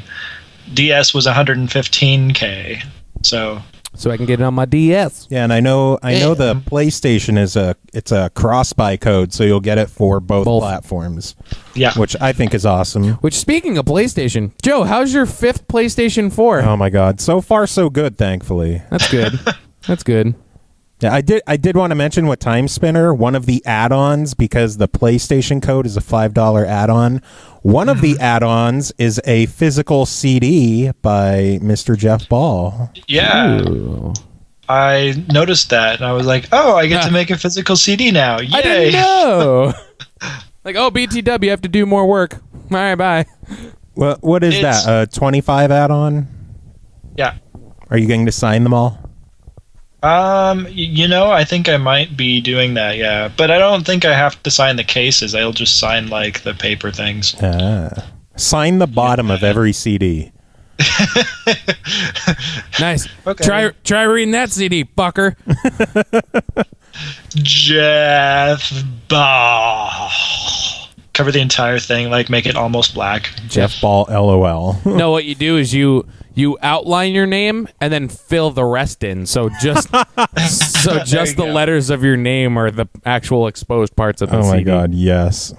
DS was 115K. So I can get it on my DS. Yeah, and I know the PlayStation it's a cross-buy code, so you'll get it for both platforms. Yeah, which I think is awesome. Which, speaking of PlayStation, Joe, how's your 5th PlayStation 4? Oh my God, so far so good, thankfully. That's good. That's good. Yeah, I did want to mention with Time Spinner, one of the add-ons, because the PlayStation code is a $5 add-on. One of the add-ons is a physical CD by Mr. Jeff Ball. Yeah. Ooh. I noticed that, and I was like, oh, I get to make a physical CD now. Yay. I didn't know. Like, oh, BTW, you have to do more work. All right, bye. Well, what is that, a 25 add-on? Yeah. Are you going to sign them all? I think I might be doing that, yeah. But I don't think I have to sign the cases. I'll just sign, like, the paper things. Sign the bottom of every CD. Nice. Okay. Try reading that CD, fucker. Jeff Ball. Cover the entire thing, like, make it almost black. Jeff Ball, LOL. No, what you do is you outline your name and then fill the rest in. So just the letters of your name are the actual exposed parts of the CD. Oh my God, yes.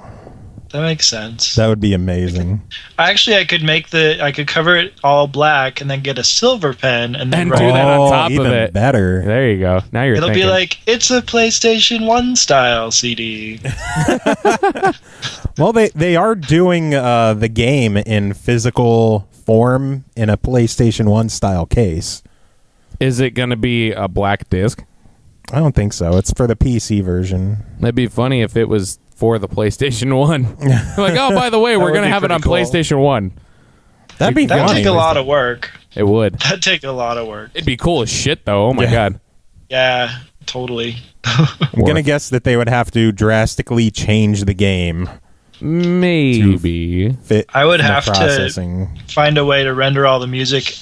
That makes sense. That would be amazing. I could cover it all black and then get a silver pen and then And write do that on top even of it. better. There you go. Now you're It'll thinking. be like, it's a PlayStation 1 style CD. Well, they are doing the game in physical form in a PlayStation 1 style case. Is it going to be a black disc? I don't think so. It's for the PC version. That'd be funny if it was for the PlayStation 1. Like, oh, by the way, we're going to have it on pretty cool. PlayStation 1. That'd be That'd funny. take a lot of work. It would. That'd take a lot of work. It'd be cool as shit, though. Oh, my Yeah. God. Yeah, totally. I'm going to guess that they would have to drastically change the game. Maybe. Fit I would the have processing. to find a way to render all the music.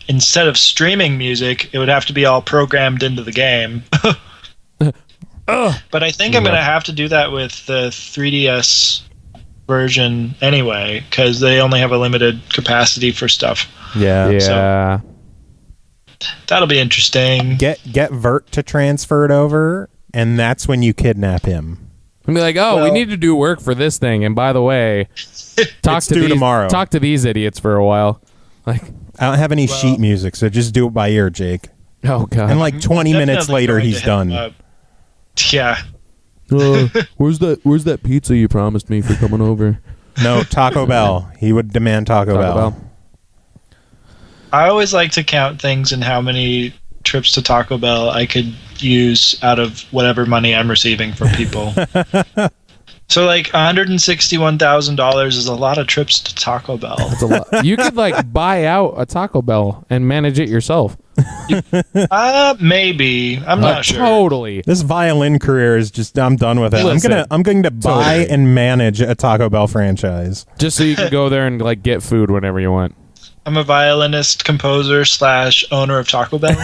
Instead of streaming music, it would have to be all programmed into the game. But I think I'm going to have to do that with the 3DS version anyway, because they only have a limited capacity for stuff. Yeah. Yeah. That'll be interesting. Get Vert to transfer it over, and that's when you kidnap him. And be like, oh, we Well- need to do work for this thing. And by the way, talk to due these, tomorrow. Talk to these idiots for a while. Like, I don't have any sheet music, so just do it by ear, Jake. oh, God. And like 20 minutes Definitely later, going he's to hit them done. up. Yeah. Where's that pizza you promised me for coming over? No, Taco Bell. He would demand Taco Bell. I always like to count things and how many trips to Taco Bell I could use out of whatever money I'm receiving from people. So like $161,000 is a lot of trips to Taco Bell. That's a lot. You could like buy out a Taco Bell and manage it yourself. Maybe. I'm not sure. Totally. This violin career is just, I'm done with it. Listen. I'm going to buy Totally. and manage a Taco Bell franchise. Just so you can go there and like get food whenever you want. I'm a violinist, composer / owner of Taco Bell.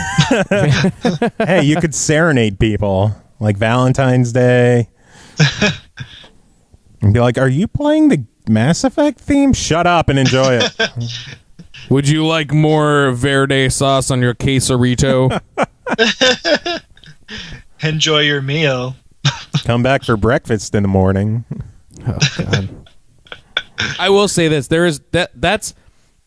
Hey, you could serenade people like Valentine's Day. And be like, are you playing the Mass Effect theme? Shut up and enjoy it. Would you like more verde sauce on your quesarito? Enjoy your meal. Come back for breakfast in the morning. Oh, God. I will say this: that's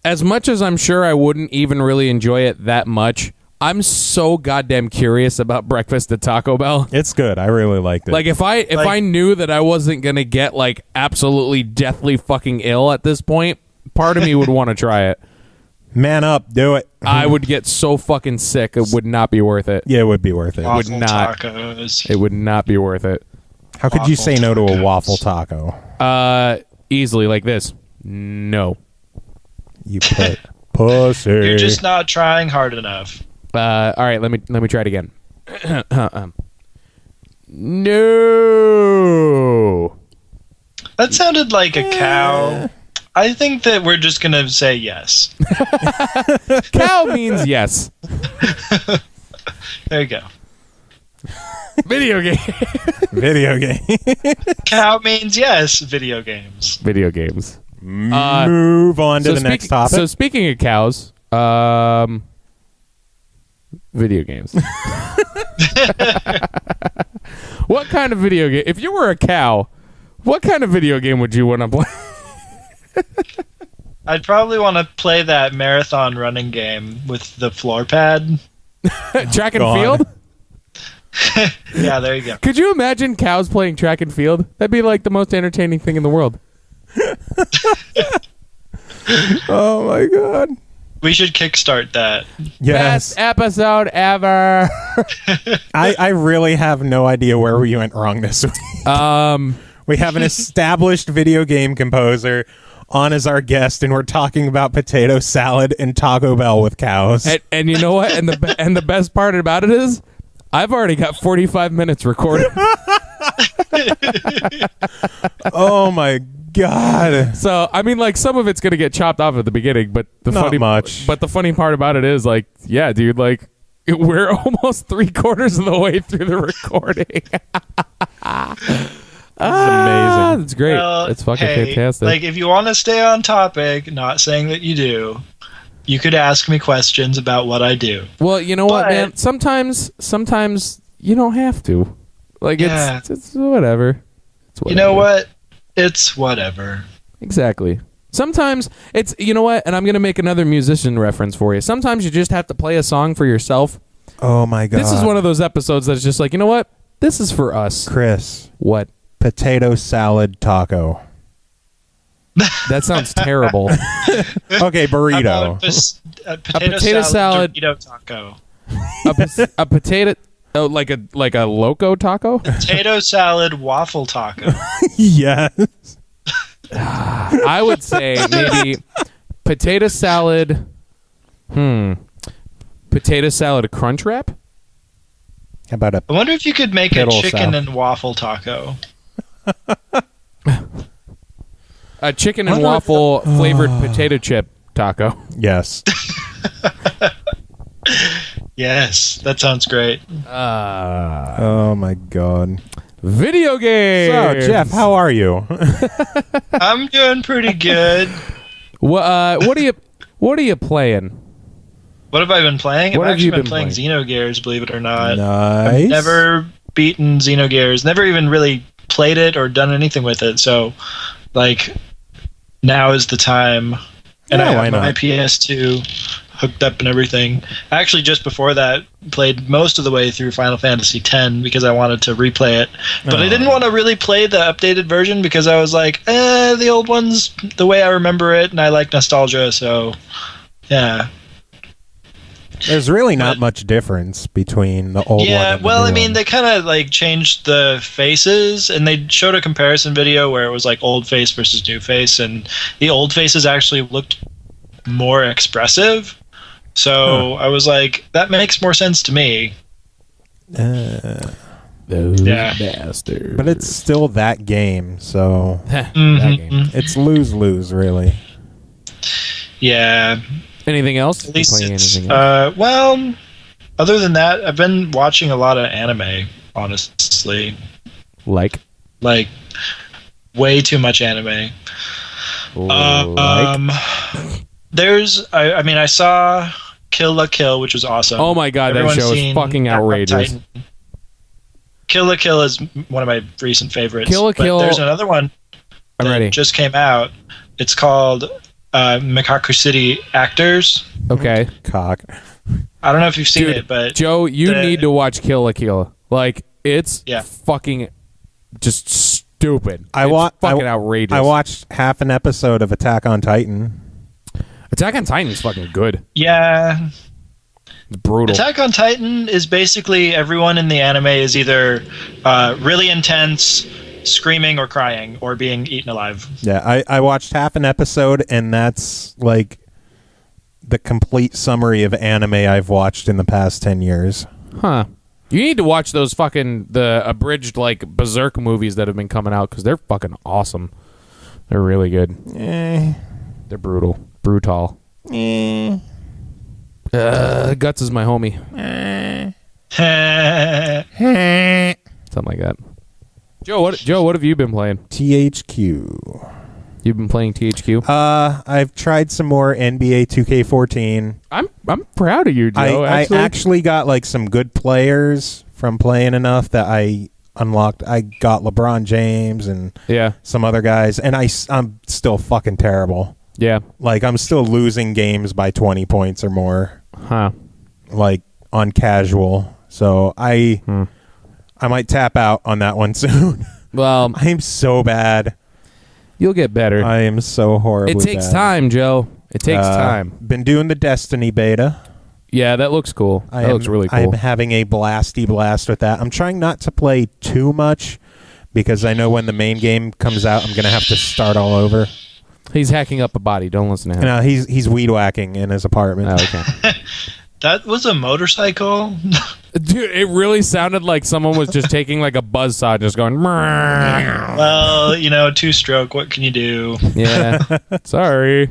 as much as I'm sure I wouldn't even really enjoy it that much. I'm so goddamn curious about breakfast at Taco Bell. It's good. I really liked it. Like if I knew that I wasn't gonna get like absolutely deathly fucking ill at this point, part of me would want to try it. Man up, do it. I would get so fucking sick. It would not be worth it. Yeah, it would be worth it. Waffle would not. tacos. It would not be worth it. How could you say no to a tacos. waffle taco? Easily like this. No. You put pussy. You're just not trying hard enough. All right, let me try it again. No. That sounded like a cow. I think that we're just gonna say yes. Cow means yes. There you go. Video game. Video game. Cow means yes. Video games. Video games. Move on to the next topic. So speaking of cows, video games. What kind of video game? If you were a cow, what kind of video game would you want to play? I'd probably want to play that marathon running game with the floor pad. Track and God. field? Yeah, there you go. Could you imagine cows playing track and field? That'd be like the most entertaining thing in the world. Oh my god. We should kickstart that. Yes. Best episode ever. I really have no idea where we went wrong this week. We have an established video game composer on as our guest, and we're talking about potato salad and Taco Bell with cows. And you know what? And the best part about it is, I've already got 45 minutes recorded. Oh my god. So I mean, like, some of it's gonna get chopped off at the beginning, but Not much. But the funny part about it is, like, yeah, dude, like, we're almost 3/4 of the way through the recording. This is amazing. It's great. Well, It's fucking hey, fantastic. Like, if you want to stay on topic, not saying that you do, you could ask me questions about what I do. Well, you know what, But- man? Sometimes you don't have to. Like, Yeah. it's whatever. It's whatever. You know what? It's whatever. Exactly. Sometimes it's, you know what? And I'm going to make another musician reference for you. Sometimes you just have to play a song for yourself. Oh my god. This is one of those episodes that's just like, you know what? This is for us. Chris, What? potato salad taco. That sounds terrible. Okay, burrito. Potato salad Dorito taco. A potato, oh, like a loco taco? Potato salad waffle taco. Yes. I would say maybe potato salad. Potato salad crunch wrap? How about a I wonder if you could make a Kettle chicken salad. and waffle taco. A chicken and waffle flavored potato chip taco. yes. Yes, that sounds great. Oh my god. Video game. So, Jeff, how are you? I'm doing pretty good. What are you playing? What have I been playing? What I've have actually you been been playing playing? Xenogears, believe it or not. Nice. I've never beaten Xenogears, never even really played it or done anything with it. So, like, now is the time. And Yeah, I why have my not? PS2 hooked up and everything. Actually, just before that, played most of the way through Final Fantasy X because I wanted to replay it. But I didn't want to really play the updated version because I was like, the old one's the way I remember it, and I like nostalgia, so yeah. There's really not But- much difference between the old one Yeah, and the well, new I mean, one. they kind of like changed the faces, and they showed a comparison video where it was like old face versus new face, and the old faces actually looked more expressive. So I was like, that makes more sense to me. Those Yeah. bastards. But it's still that game, so that Mhm. game. it's lose-lose, really. Yeah, Anything else? at least You playing it's anything else? well. Other than that, I've been watching a lot of anime. Honestly, Like way too much anime. like. There's, I mean, I saw Kill la Kill, which was awesome. Oh my god, that Everyone's show is seen fucking Attack on outrageous. Titan. Kill la Kill is one of my recent favorites. Kill la but Kill- There's another one I'm that ready. just came out. It's called Mikaku City Actors. Okay. Cock. I don't know if you've seen Dude, it, but Joe, you the- need to watch Kill la Kill. Like, it's Yeah. fucking just stupid. I It's wa- fucking I- outrageous. I watched half an episode of Attack on Titan. Attack on Titan's fucking good. Yeah. It's brutal. Attack on Titan is basically everyone in the anime is either really intense, screaming or crying, or being eaten alive. Yeah, I watched half an episode, and that's like the complete summary of anime I've watched in the past 10 years. Huh. You need to watch those the abridged like Berserk movies that have been coming out because they're fucking awesome. They're really good. They're brutal. Brutal. Guts is my homie. Something like that. Joe, what have you been playing? THQ. You've been playing THQ? I've tried some more NBA 2K14. I'm proud of you, Joe. I actually got like some good players from playing enough that I unlocked. I got LeBron James and some other guys, and I'm still fucking terrible. Yeah. Like, I'm still losing games by 20 points or more. Huh. Like, on casual. So I might tap out on that one soon. Well, I'm so bad. You'll get better. I am so horribly bad. It takes time, Joe. It takes time. Been doing the Destiny beta. Yeah, that looks cool. That looks really cool. I'm having a blasty blast with that. I'm trying not to play too much because I know when the main game comes out, I'm going to have to start all over. He's hacking up a body. Don't listen to him. No, he's weed whacking in his apartment. Oh, okay. That was a motorcycle? Dude, it really sounded like someone was just taking like a buzzsaw and just going... Well, two-stroke. What can you do? Yeah. Sorry.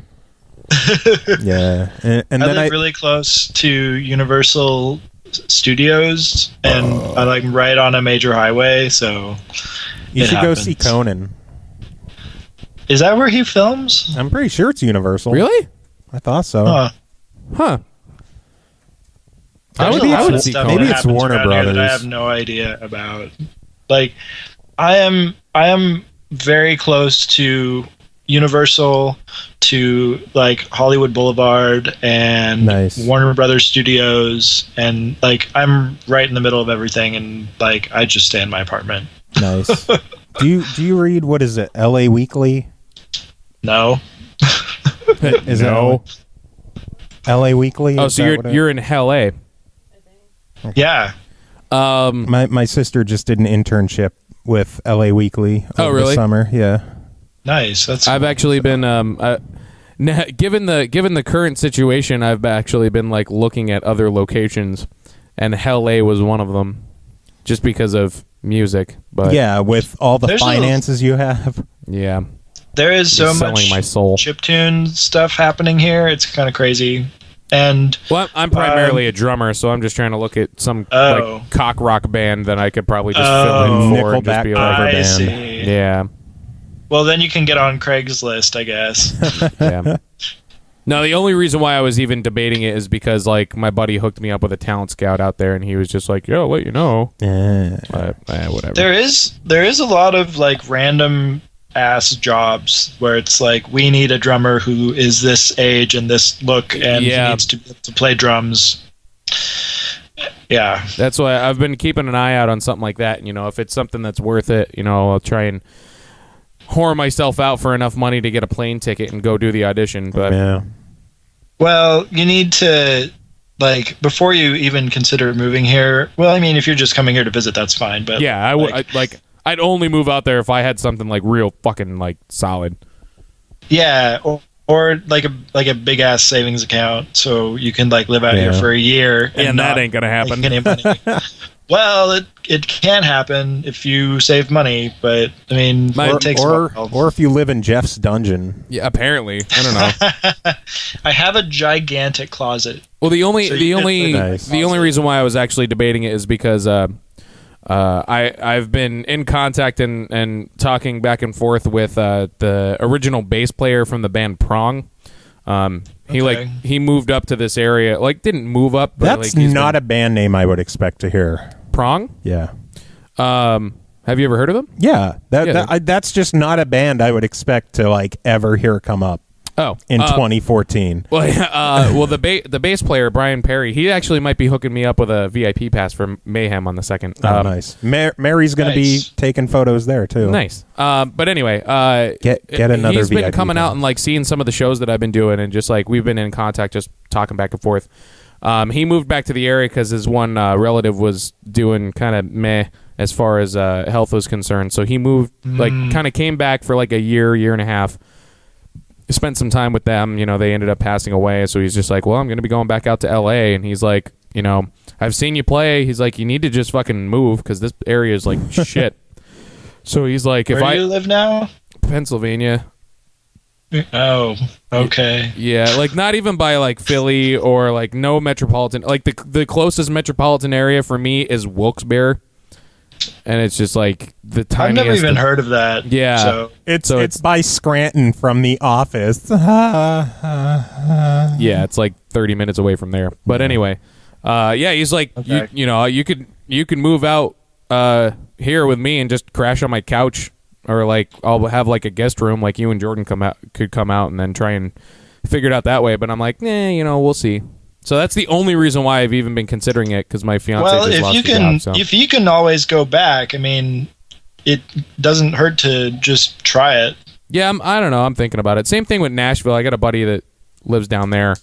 Yeah. And I then live really close to Universal Studios, and I like right on a major highway, so you should go see Conan. Is that where he films? I'm pretty sure it's Universal. Really? I thought so. Huh. Maybe it's Warner Brothers. That I have no idea about. Like, I am very close to Universal, to like Hollywood Boulevard and Warner Brothers Studios, and like I'm right in the middle of everything, and like I just stay in my apartment. Nice. Do you read, what is it, LA Weekly? No. Is no. It LA Weekly? Oh, so you're in LA. Yeah. My sister just did an internship with LA Weekly over the summer. Yeah. Nice. That's I've actually been given the current situation, I've actually been like looking at other locations, and LA was one of them, just because of music. But yeah, with all the finances you have. Yeah. There is so much my soul. chiptune stuff happening here. It's kind of crazy. And I'm primarily a drummer, so I'm just trying to look at some like cock rock band that I could probably just fill in for and just be like, I see. Yeah. Well, then you can get on Craigslist, I guess. Yeah. No, the only reason why I was even debating it is because like my buddy hooked me up with a talent scout out there, and he was just like, "Yo, I'll let you know." Yeah. But, whatever. There is a lot of like random ass jobs where it's like, we need a drummer who is this age and this look, and he needs to play drums. Yeah, that's why I've been keeping an eye out on something like that. And, if it's something that's worth it, I'll try and whore myself out for enough money to get a plane ticket and go do the audition. But yeah. Well, you need to, like, before you even consider moving here. Well, I mean, if you're just coming here to visit, that's fine. But yeah, I'd only move out there if I had something like real fucking like solid. Yeah, or like a big ass savings account, so you can like live out here for a year. And that ain't gonna happen. Any money. Well, it can happen if you save money, but I mean, it takes a while. Or if you live in Jeff's dungeon. Yeah, apparently. I don't know. I have a gigantic closet. Well, the only reason why I was actually debating it is because I've been in contact and talking back and forth with the original bass player from the band Prong. He moved up to this area. Like, didn't move up. But that's not a band name I would expect to hear. Prong? Yeah. Have you ever heard of them? Yeah. That's just not a band I would expect to like ever hear come up. in 2014. Well, the bass player Brian Perry, he actually might be hooking me up with a VIP pass for Mayhem on the 2nd. Oh, nice. Mary's going to be taking photos there too. Nice. But anyway, get another. He's been VIP coming pass. out and like seeing some of the shows that I've been doing, and just like we've been in contact, just talking back and forth. He moved back to the area because his one relative was doing kind of meh as far as health was concerned. So he moved, like, kind of came back for like a year and a half. Spent some time with them. You know, they ended up passing away. So he's just like, well, I'm going to be going back out to L.A. And he's like, you know, I've seen you play. He's like, you need to just fucking move because this area is like shit. So he's like, Where do you live now? Pennsylvania. Oh, okay. Yeah, like not even by like Philly or like no metropolitan. Like the closest metropolitan area for me is Wilkes-Barre, and it's just like the tiniest. I've never even heard of that. Yeah, so. It's by Scranton from The Office. Yeah, it's like 30 minutes away from there. But anyway, yeah, he's like, okay. you could move out here with me and just crash on my couch. Or like I'll have like a guest room, like you and Jordan could come out and then try and figure it out that way. But I'm like, you know, we'll see. So that's the only reason why I've even been considering it, because my fiance just lost her job. So. If you can always go back, I mean, it doesn't hurt to just try it. Yeah, I don't know. I'm thinking about it. Same thing with Nashville. I got a buddy that lives down there.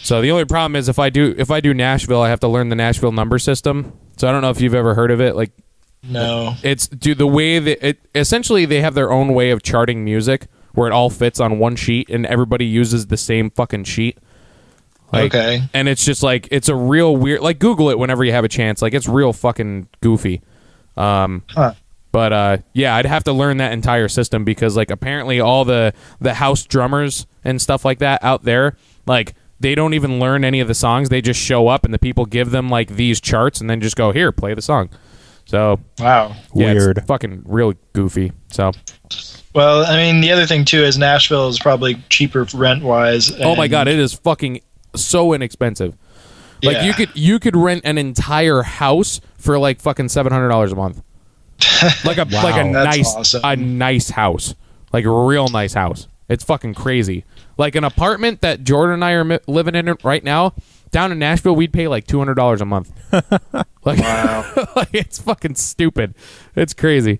So the only problem is if I do Nashville, I have to learn the Nashville number system. So I don't know if you've ever heard of it, like. No. It's the way that essentially they have their own way of charting music where it all fits on one sheet and everybody uses the same fucking sheet. Like, okay. And it's just like, it's a real weird, like Google it whenever you have a chance. Like it's real fucking goofy. But yeah, I'd have to learn that entire system because like apparently all the house drummers and stuff like that out there, like they don't even learn any of the songs. They just show up and the people give them like these charts and then just go, here, play the song. So wow, yeah, weird, it's fucking real goofy. So, well, I mean, the other thing too is Nashville is probably cheaper rent wise. Oh my god, it is fucking so inexpensive. Like you could rent an entire house for like fucking $700 a month. Like a nice house, like a real nice house. It's fucking crazy. Like an apartment that Jordan and I are living in right now. Down in Nashville, we'd pay like $200 a month. Like, wow. Like it's fucking stupid. It's crazy.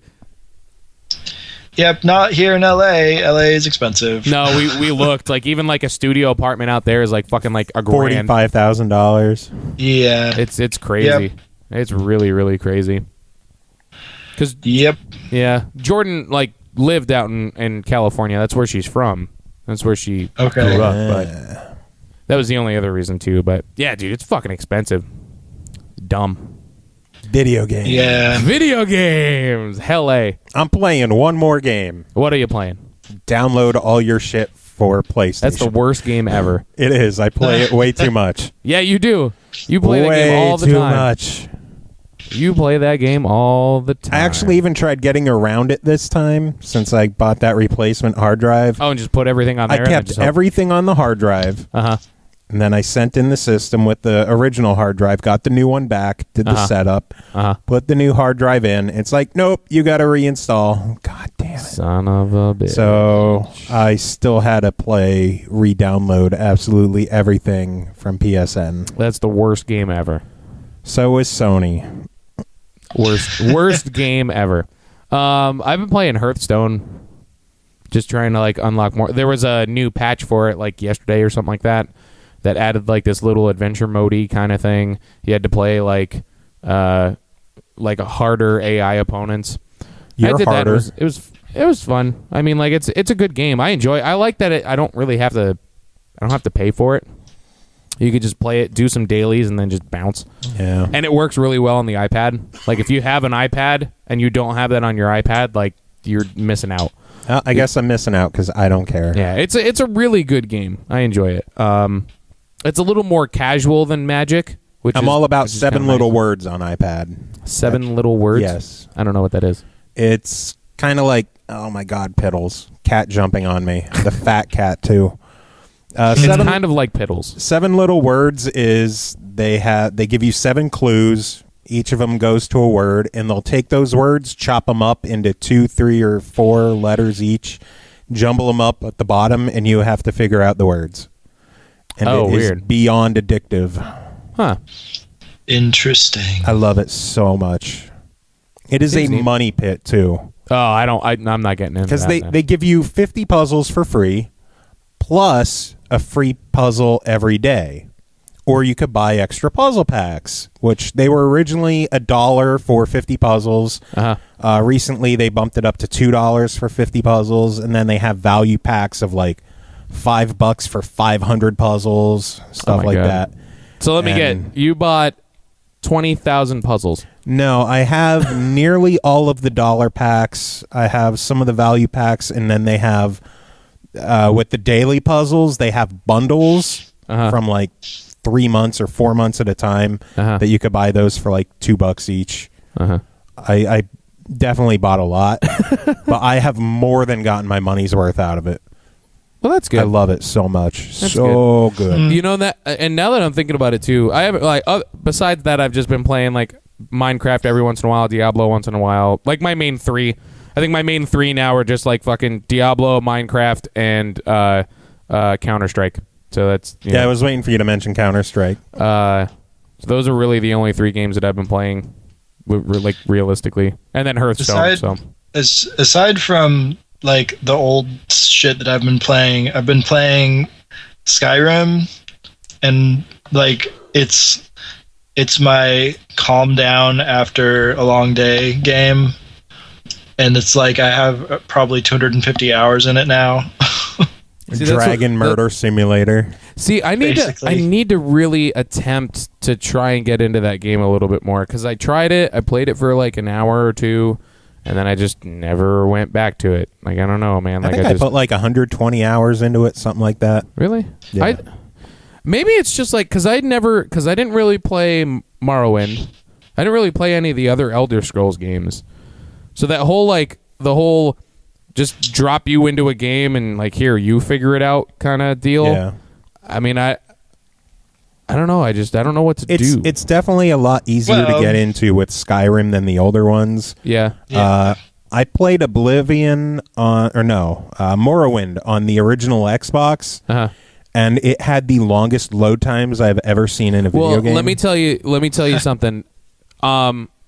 Yep, not here in LA. LA is expensive. No, we looked like even like a studio apartment out there is like fucking like a grand. $45,000. Yeah, it's crazy. Yep. It's really crazy. Cause yep, yeah, Jordan like lived out in California. That's where she's from. That's where she grew up. But that was the only other reason too. But yeah, dude, it's fucking expensive. Dumb. Video games. Yeah. Video games. Hell A. I'm playing one more game. What are you playing? Download all your shit for PlayStation. That's the worst game ever. It is. I play it way too much. Yeah, you do. You play that game all the time. time. Way too much. You play that game all the time. I actually even tried getting around it this time since I bought that replacement hard drive. Oh, and just put everything on there? I kept everything on the hard drive. Uh-huh. And then I sent in the system with the original hard drive, got the new one back, did the setup, put the new hard drive in. It's like, nope, you got to reinstall. God damn it. Son of a bitch. So I still had to re-download absolutely everything from PSN. That's the worst game ever. So is Sony. Worst game ever. I've been playing Hearthstone, just trying to like unlock more. There was a new patch for it like yesterday or something like that added like this little adventure mode-y kind of thing. You had to play like a harder AI opponents. You're harder. It was fun. I mean, like it's a good game. I like that I don't have to pay for it. You could just play it, do some dailies, and then just bounce. Yeah. And it works really well on the iPad. Like, if you have an iPad and you don't have that on your iPad, like, you're missing out. I guess I'm missing out because I don't care. Yeah, it's a really good game. I enjoy it. It's a little more casual than Magic. I'm all about 7 little words on iPad. 7 little words? Yes. I don't know what that is. It's kind of like, oh my God, Piddles. Cat jumping on me. The fat cat, too. It's kind of like Piddles. 7 little words is they give you 7 clues. Each of them goes to a word, and they'll take those words, chop them up into 2, 3, or 4 letters each. jumble them up at the bottom, and you have to figure out the words. And it is weird. beyond addictive. Huh. Interesting. I love it so much. It is a Seems neat. money pit too, Oh, I'm not getting into because that. they give you 50 puzzles for free, plus a free puzzle every day. Or you could buy extra puzzle packs, which they were originally $1 for 50 puzzles. Uh-huh. Recently, they bumped it up to $2 for 50 puzzles, and then they have value packs of like $5 for 500 puzzles, stuff my like God. that. So let me And- get. You bought 20,000 puzzles. No, I have nearly all of the dollar packs. I have some of the value packs, and then they have with the daily puzzles, they have bundles from like 3 months or 4 months at a time that you could buy those for like $2 each. I definitely bought a lot, but I have more than gotten my money's worth out of it. Well, that's good. I love it so much. That's so good. You know that, and now that I'm thinking about it too, I haven't like. Besides that, I've just been playing like Minecraft every once in a while, Diablo once in a while. Like my main three. I think my main three now are just like fucking Diablo, Minecraft, and Counter-Strike. So that's I was waiting for you to mention Counter-Strike. So those are really the only three games that I've been playing, like realistically, and then Hearthstone. Aside from like the old shit that I've been playing Skyrim, and like it's my calm down after a long day game, and it's like I have probably 250 hours in it now. Dragon Murder Simulator. See, I need to really attempt to try and get into that game a little bit more, because I tried it, I played it for like an hour or two, and then I just never went back to it. Like, I don't know, man. I think I put like 120 hours into it, something like that. Really? Yeah. Maybe it's just like because I didn't really play Morrowind. I didn't really play any of the other Elder Scrolls games. So that whole just drop you into a game and like, here, you figure it out kind of deal. Yeah. I mean, I don't know. I don't know what to do. It's definitely a lot easier to get into with Skyrim than the older ones. Yeah. I played Morrowind on the original Xbox. And it had the longest load times I've ever seen in a video game. Let me tell you something.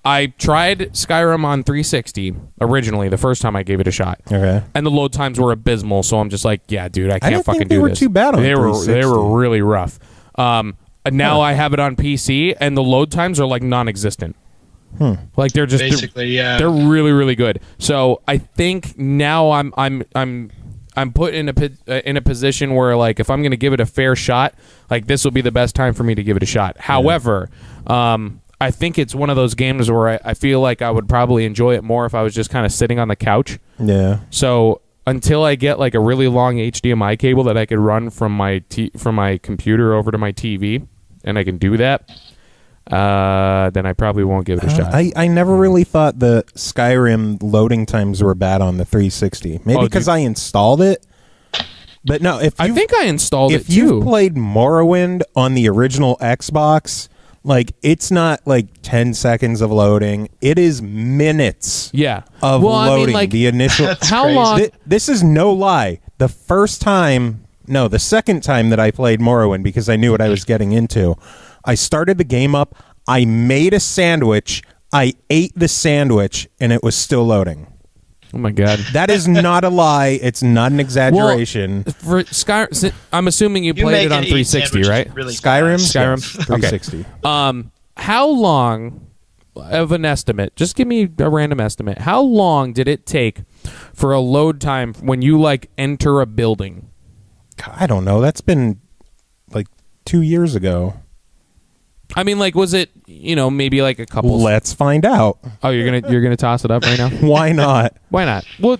I tried Skyrim on 360 originally, the first time I gave it a shot. Okay. And the load times were abysmal, so I'm just like, yeah, dude, I can't didn't fucking think they do were this. too bad on they 360. were really rough. Now I have it on PC, and the load times are like non-existent. Like they're just basically, they're really, really good. So I think now I'm put in a position where, like, if I'm going to give it a fair shot, like, this will be the best time for me to give it a shot. However, I think it's one of those games where I feel like I would probably enjoy it more if I was just kind of sitting on the couch. Yeah. So until I get like a really long HDMI cable that I could run from my computer over to my TV, and I can do that, then I probably won't give it a shot. I never really thought the Skyrim loading times were bad on the 360. Maybe because I installed it. But no, I think I installed it too. If you've played Morrowind on the original Xbox, like, it's not like 10 seconds of loading. It is minutes of loading. I mean, like, the initial. How long? This is no lie. The second time that I played Morrowind, because I knew what I was getting into, I started the game up, I made a sandwich, I ate the sandwich, and it was still loading. Oh my God. That is not a lie. It's not an exaggeration. Well, for I'm assuming you played it on 360, right? Really Skyrim? Skyrim? 360. Okay. How long of an estimate, just give me a random estimate, how long did it take for a load time when you, like, enter a building? I don't know. That's been like 2 years ago. I mean, like, was it, maybe like a couple? Let's find out. Oh, you're gonna toss it up right now? Why not? Why not? We'll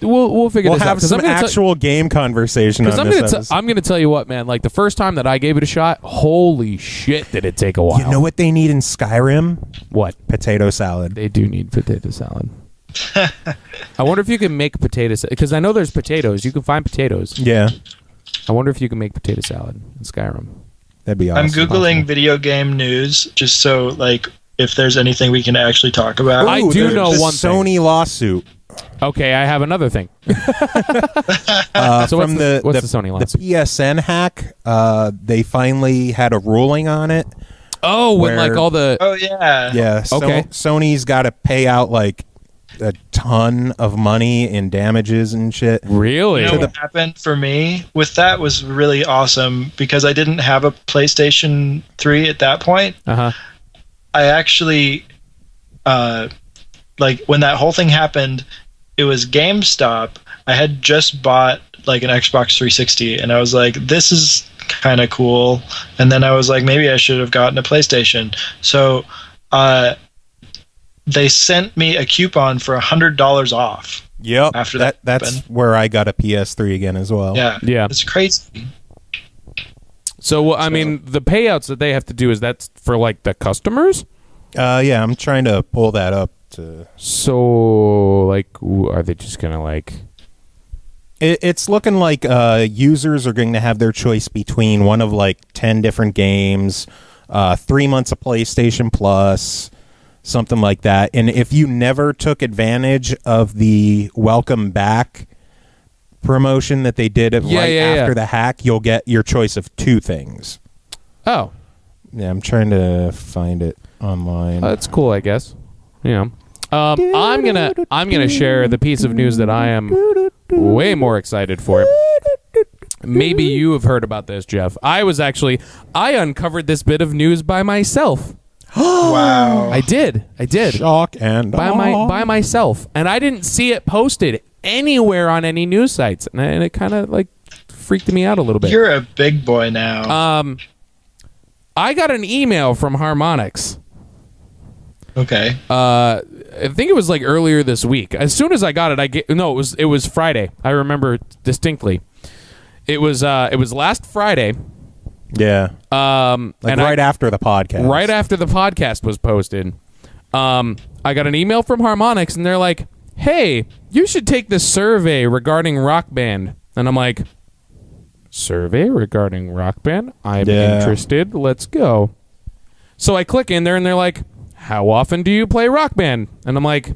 figure We'll this out. have some actual game conversation on this episode. I'm gonna tell you what, man. Like, the first time that I gave it a shot, holy shit, did it take a while? You know what they need in Skyrim? What? Potato salad. They do need potato salad. I wonder if you can make potato salad, because I know there's potatoes. You can find potatoes. Yeah. I wonder if you can make potato salad in Skyrim. That'd be awesome. I'm Googling video game news just so, like, if there's anything we can actually talk about. I do know the one thing. Sony lawsuit Okay, I have another thing. So from what's the Sony lawsuit? The PSN hack, they finally had a ruling on it. Oh, when like all the... Oh, yeah. Yeah. Okay. Sony's got to pay out like a ton of money in damages and shit. Really? You know what happened for me with that was really awesome because I didn't have a PlayStation 3 at that point. Uh-huh. I actually, like when that whole thing happened, it was GameStop. I had just bought like an Xbox 360 and I was like, this is kind of cool. And then I was like, maybe I should have gotten a PlayStation. So, they sent me a coupon for $100 off. Yep. After that's happened. where I got a PS3 again as well. Yeah. It's crazy. So, I mean, the payouts that they have to do, is that for like the customers? Yeah, I'm trying to pull that up to... So, like, are they just going to like... It's looking like users are going to have their choice between one of like 10 different games, 3 months of PlayStation Plus, something like that. And if you never took advantage of the welcome back promotion that they did after the hack, you'll get your choice of 2 things. Oh. Yeah, I'm trying to find it online. That's cool, I guess. You know. I'm gonna share the piece of news that I am way more excited for. Maybe you have heard about this, Jeff. I uncovered this bit of news by myself. Wow. I did. Shock and by myself, and I didn't see it posted anywhere on any news sites, and it kind of like freaked me out a little bit. You're a big boy now. I got an email from Harmonix. Okay. I think it was like earlier this week. As soon as I got it, it was Friday. I remember distinctly. It was last Friday. Yeah. Right after the podcast. Right after the podcast was posted. I got an email from Harmonix, and they're like, "Hey, you should take this survey regarding Rock Band." And I'm like, "Survey regarding Rock Band? I'm interested. Let's go." So I click in there, and they're like, "How often do you play Rock Band?" And I'm like,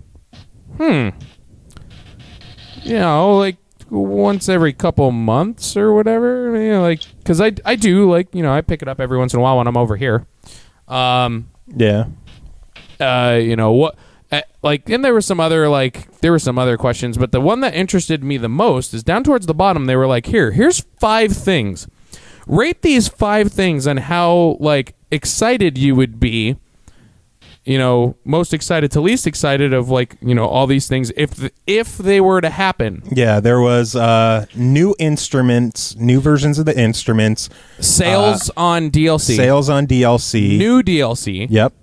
like once every couple months or whatever. Like, because I do, like, I pick it up every once in a while when I'm over here. And there were some other questions, but the one that interested me the most is down towards the bottom. They were like, here's 5 things. Rate these 5 things on how like excited you would be. Most excited to least excited of like, all these things if they were to happen. Yeah, there was new instruments, new versions of the instruments. Sales on DLC. Sales on DLC. New DLC. Yep.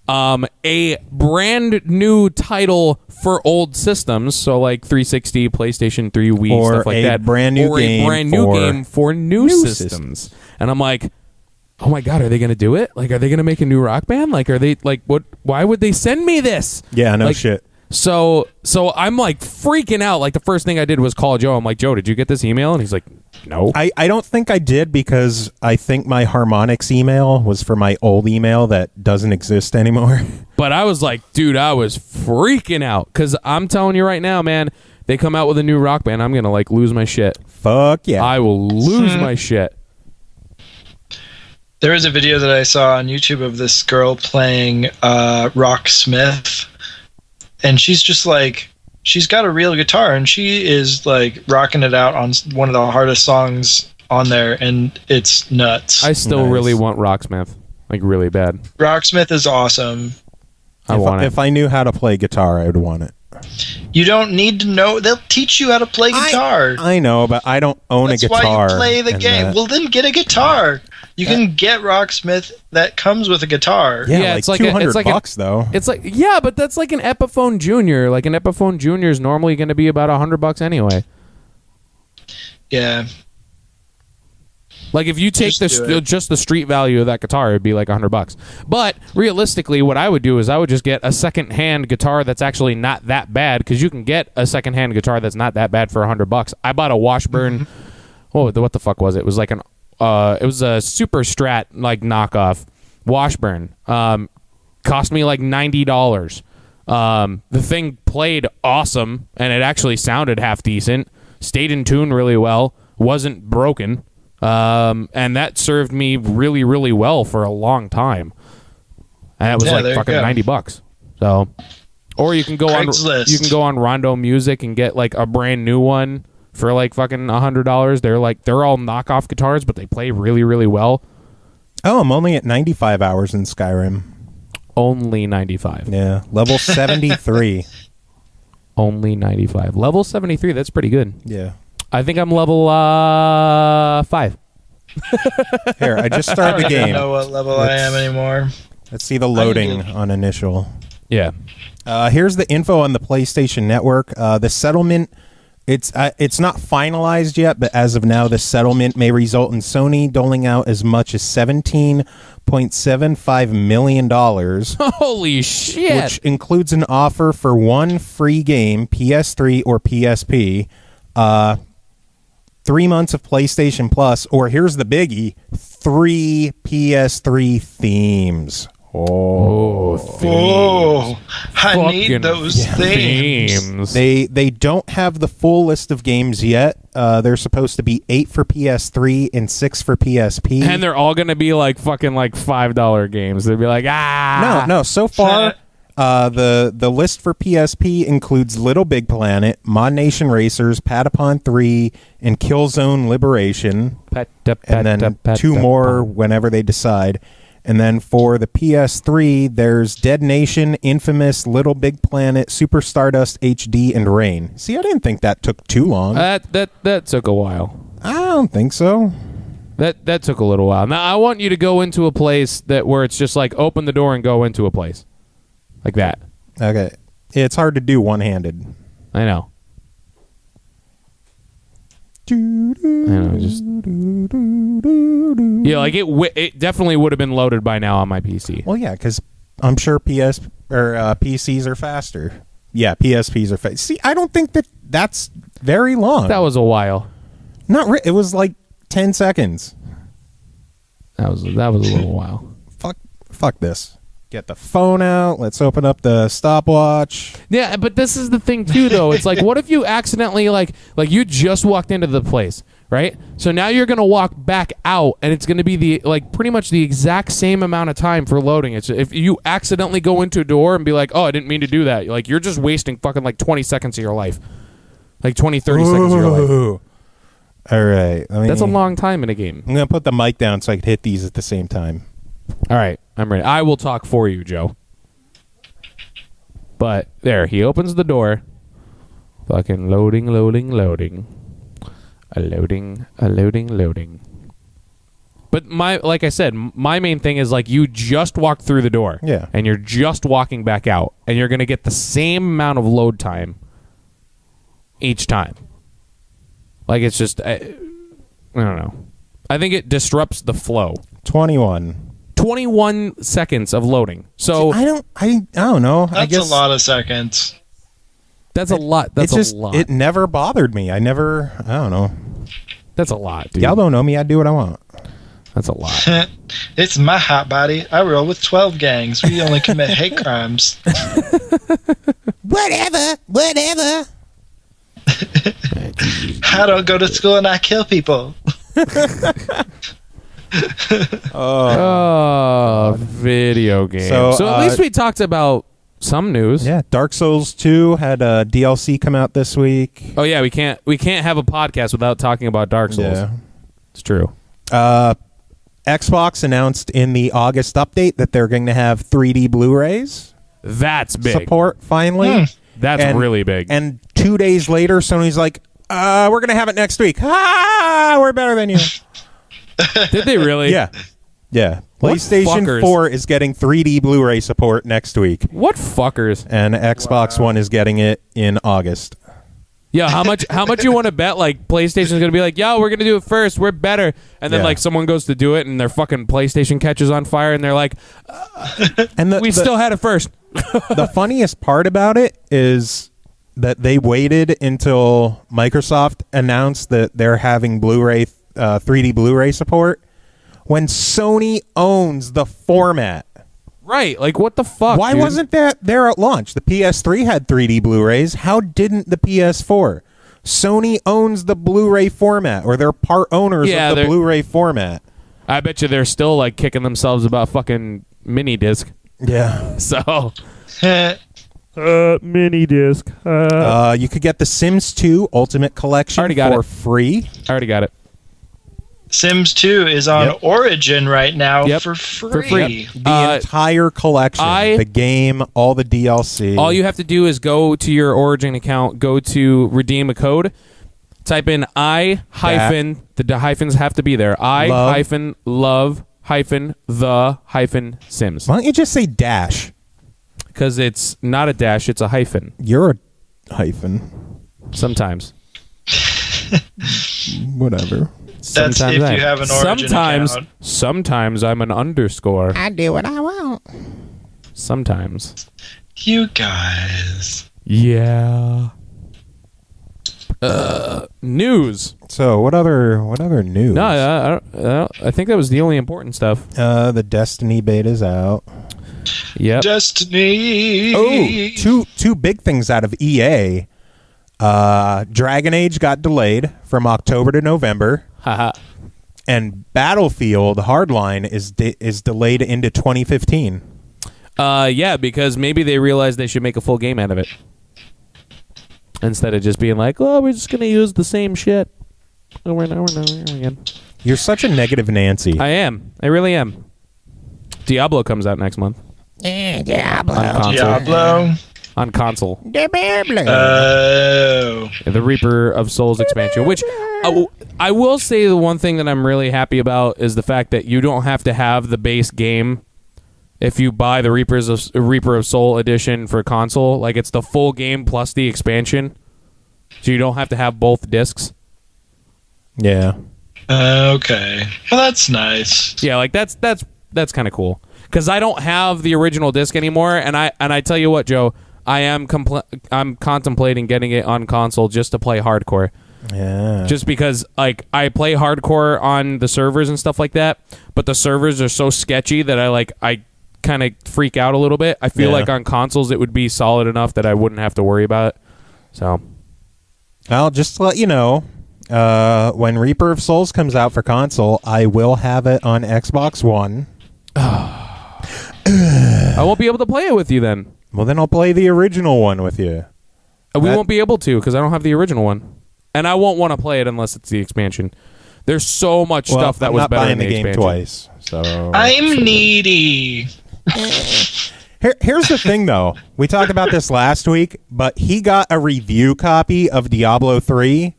A brand new title for old systems, so like 360, PlayStation 3, Wii, or stuff like that. A brand new game for new systems. And I'm like, oh my god, are they going to do it? Like, are they going to make a new Rock Band? Like, are they like what? Why would they send me this? Yeah, no like, shit. So I'm like freaking out. Like the first thing I did was call Joe. I'm like, Joe, did you get this email? And he's like, no. I don't think I did because I think my Harmonix email was for my old email that doesn't exist anymore. But I was like, dude, I was freaking out because I'm telling you right now, man, they come out with a new Rock Band, I'm gonna like lose my shit. Fuck yeah. I will lose my shit. There was a video that I saw on YouTube of this girl playing Rocksmith, and she's just like, she's got a real guitar, and she is like rocking it out on one of the hardest songs on there, and it's nuts. I still really want Rocksmith, like really bad. Rocksmith is awesome. If I knew how to play guitar, I would want it. You don't need to know. They'll teach you how to play guitar. I know, but I don't own a guitar. That's why you play the game. Well, then get a guitar. You can get Rocksmith that comes with a guitar. Yeah, like it's like $200 though. It's like, yeah, but that's like an Epiphone Junior. Like an Epiphone Junior is normally going to be about $100 anyway. Yeah. Like if you take just the street value of that guitar, it'd be like $100. But realistically, what I would do is I would just get a second-hand guitar that's actually not that bad, because you can get a second-hand guitar that's not that bad for $100. I bought a Washburn. What the fuck was it? It was like it was a Super Strat like knockoff Washburn. Cost me like $90. The thing played awesome, and it actually sounded half decent, stayed in tune really well, wasn't broken, and that served me really, really well for a long time. And it was like fucking $90. So, or you can go on Rondo Music and get like a brand new one for like fucking $100. They're all knockoff guitars, but they play really, really well. Oh, I'm only at 95 hours in Skyrim. Only 95. Yeah, level 73. Only 95. Level 73. That's pretty good. Yeah. I think I'm level 5. Here, I just started the game. I don't know what level I am anymore. Let's see the loading on initial. Yeah. Here's the info on the PlayStation Network. The settlement, it's not finalized yet, but as of now, the settlement may result in Sony doling out as much as $17.75 million. Holy shit. Which includes an offer for one free game, PS3 or PSP, 3 months of PlayStation Plus, or here's the biggie, 3 PS3 themes. I need those themes. They don't have the full list of games yet. They're supposed to be 8 for PS3 and 6 for PSP. And they're all going to be like fucking like $5 games. They'd be like, No. So far, the list for PSP includes Little Big Planet, Mod Nation Racers, Patapon 3, and Killzone Liberation. And then 2 more whenever they decide. And then for the PS3, there's Dead Nation, Infamous, Little Big Planet, Super Stardust HD, and Rain. See, I didn't think that took too long. That took a while. I don't think so. That took a little while. Now I want you to go into a place where it's just like open the door and go into a place like that. Okay, it's hard to do one-handed. I know. Just yeah, like it definitely would have been loaded by now on my PC. Well, yeah, because I'm sure PCs are faster. Yeah, PSPs are faster. See, I don't think that's very long. That was a while. It was like 10 seconds. That was a little while. Fuck this. Get the phone out. Let's open up the stopwatch. Yeah, but this is the thing too, though. It's like, what if you accidentally like you just walked into the place, right? So now you're gonna walk back out, and it's gonna be pretty much the exact same amount of time for loading. It's if you accidentally go into a door and be like, oh, I didn't mean to do that. Like you're just wasting fucking like 20 seconds of your life, like 20, 30 seconds of your life. All right, that's a long time in a game. I'm gonna put the mic down so I can hit these at the same time. All right, I'm ready. I will talk for you, Joe. But there, he opens the door. Fucking loading. A loading. But like I said, my main thing is like you just walked through the door. Yeah. And you're just walking back out. And you're going to get the same amount of load time each time. Like it's just, I don't know. I think it disrupts the flow. 21 seconds of loading. So I don't know. That's I guess a lot of seconds. That's a lot. That's a lot. It never bothered me. I don't know. That's a lot, dude. Y'all don't know me. I do what I want. That's a lot. It's my hot body. I roll with 12 gangs. We only commit hate crimes. Whatever. I don't go to school and I kill people. Video games. So at least we talked about some news. Yeah, Dark Souls 2 had a DLC come out this week. Oh yeah, we can't have a podcast without talking about Dark Souls. Yeah. It's true. Xbox announced in the August update that they're going to have 3D Blu-rays. That's big. Support finally. That's really big. And 2 days later, Sony's like, we're going to have it next week. We're better than you. Did they really? Yeah. What PlayStation fuckers? 4 is getting 3D Blu-ray support next week. What fuckers? And Xbox One is getting it in August. Yeah, how much you want to bet like PlayStation's going to be like, "Yo, we're going to do it first. We're better." And then like someone goes to do it and their fucking PlayStation catches on fire and they're like, we still had it first. The funniest part about it is that they waited until Microsoft announced that they're having Blu-ray 3D Blu-ray support when Sony owns the format. Right. Like, what the fuck? Why dude? wasn't that there at launch? The PS3 had 3D Blu-rays. How didn't the PS4? Sony owns the Blu-ray format, or they're part owners of the Blu-ray format. I bet you they're still like kicking themselves about fucking mini disc. Yeah. So. Mini disc. You could get the Sims 2 Ultimate Collection for free. I already got it. Sims 2 is on Origin right now for free. For free. The entire collection. The game, all the DLC. All you have to do is go to your Origin account, go to redeem a code, type in the hyphens have to be there. love the Sims. Why don't you just say dash? Because it's not a dash, it's a hyphen. You're a hyphen. Sometimes. Whatever. That's if you have an Origin account. Sometimes I'm an underscore. I do what I want. Sometimes. You guys. Yeah. News. So what other news? No, I think that was the only important stuff. The Destiny beta's out. Yep. Destiny. Oh, two big things out of EA. Dragon Age got delayed from October to November. Haha. And Battlefield Hardline is delayed into 2015. Yeah, because maybe they realized they should make a full game out of it. Instead of just being like, oh, we're just going to use the same shit over and over and over again. You're such a negative Nancy. I am. I really am. Diablo comes out next month. Diablo. On console. Oh. The Reaper of Souls expansion, which I will say the one thing that I'm really happy about is the fact that you don't have to have the base game if you buy the Reaper of Soul edition for console. Like, it's the full game plus the expansion, so you don't have to have both discs. Yeah. Okay. Well, that's nice. Yeah, like that's kind of cool because I don't have the original disc anymore, and I tell you what, Joe, I'm contemplating getting it on console just to play hardcore. Yeah. Just because, like, I play hardcore on the servers and stuff like that, but the servers are so sketchy that I kind of freak out a little bit. I feel like on consoles it would be solid enough that I wouldn't have to worry about it. So, I'll just let you know, when Reaper of Souls comes out for console, I will have it on Xbox One. I won't be able to play it with you then. Well, then I'll play the original one with you. We won't be able to because I don't have the original one. And I won't want to play it unless it's the expansion. There's so much stuff that was better in the expansion. Game twice. So I'm needy. Here's the thing, though. We talked about this last week, but he got a review copy of Diablo 3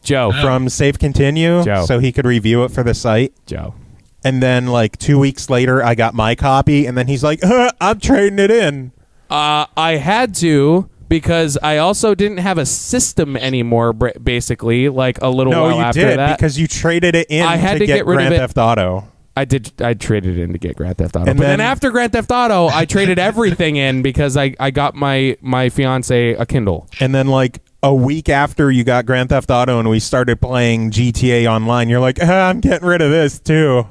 from Save Continue so he could review it for the site. Joe. And then, like, 2 weeks later, I got my copy, and then he's like, I'm trading it in. I had to because I also didn't have a system anymore, basically, like a little while after that. No, you did, because you traded it in to get Grand Theft Auto. I traded it in to get Grand Theft Auto. But then after Grand Theft Auto, I traded everything in because I got my fiance a Kindle. And then, like, a week after you got Grand Theft Auto and we started playing GTA Online, you're like, I'm getting rid of this, too.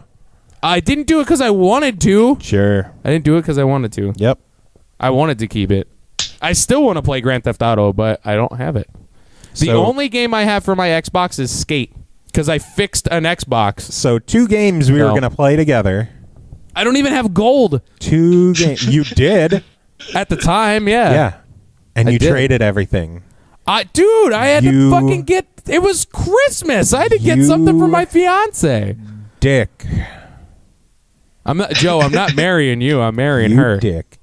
I didn't do it because I wanted to. Sure. I didn't do it because I wanted to. Yep. I wanted to keep it. I still want to play Grand Theft Auto, but I don't have it. The only game I have for my Xbox is Skate because I fixed an Xbox. So 2 games we were going to play together. I don't even have gold. 2 games. You did. At the time, yeah. Yeah. And you traded everything. Dude, I had to fucking get... It was Christmas. I had to get something for my fiance. Dick. I'm not Joe. I'm not marrying you. I'm marrying her. Dick.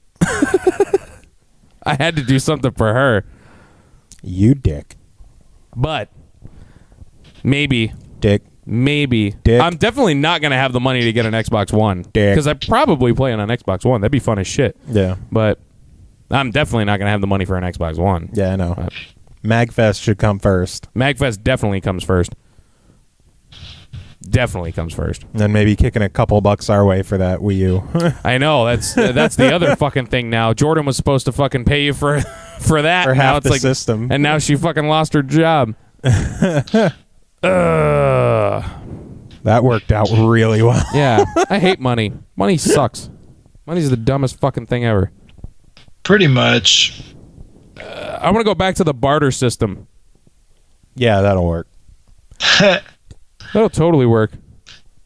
I had to do something for her. You dick. But maybe. Dick. Maybe. Dick. I'm definitely not going to have the money to get an Xbox One. Dick. Because I probably play it on Xbox One. That'd be fun as shit. Yeah. But I'm definitely not going to have the money for an Xbox One. Yeah, I know. MagFest should come first. MagFest definitely comes first. Definitely comes first. And then maybe kicking a couple bucks our way for that Wii U. I know. That's the other fucking thing now. Jordan was supposed to fucking pay you for that. For half the like, system. And now she fucking lost her job. That worked out really well. Yeah. I hate money. Money sucks. Money's the dumbest fucking thing ever. Pretty much. I want to go back to the barter system. Yeah, that'll work. That'll totally work.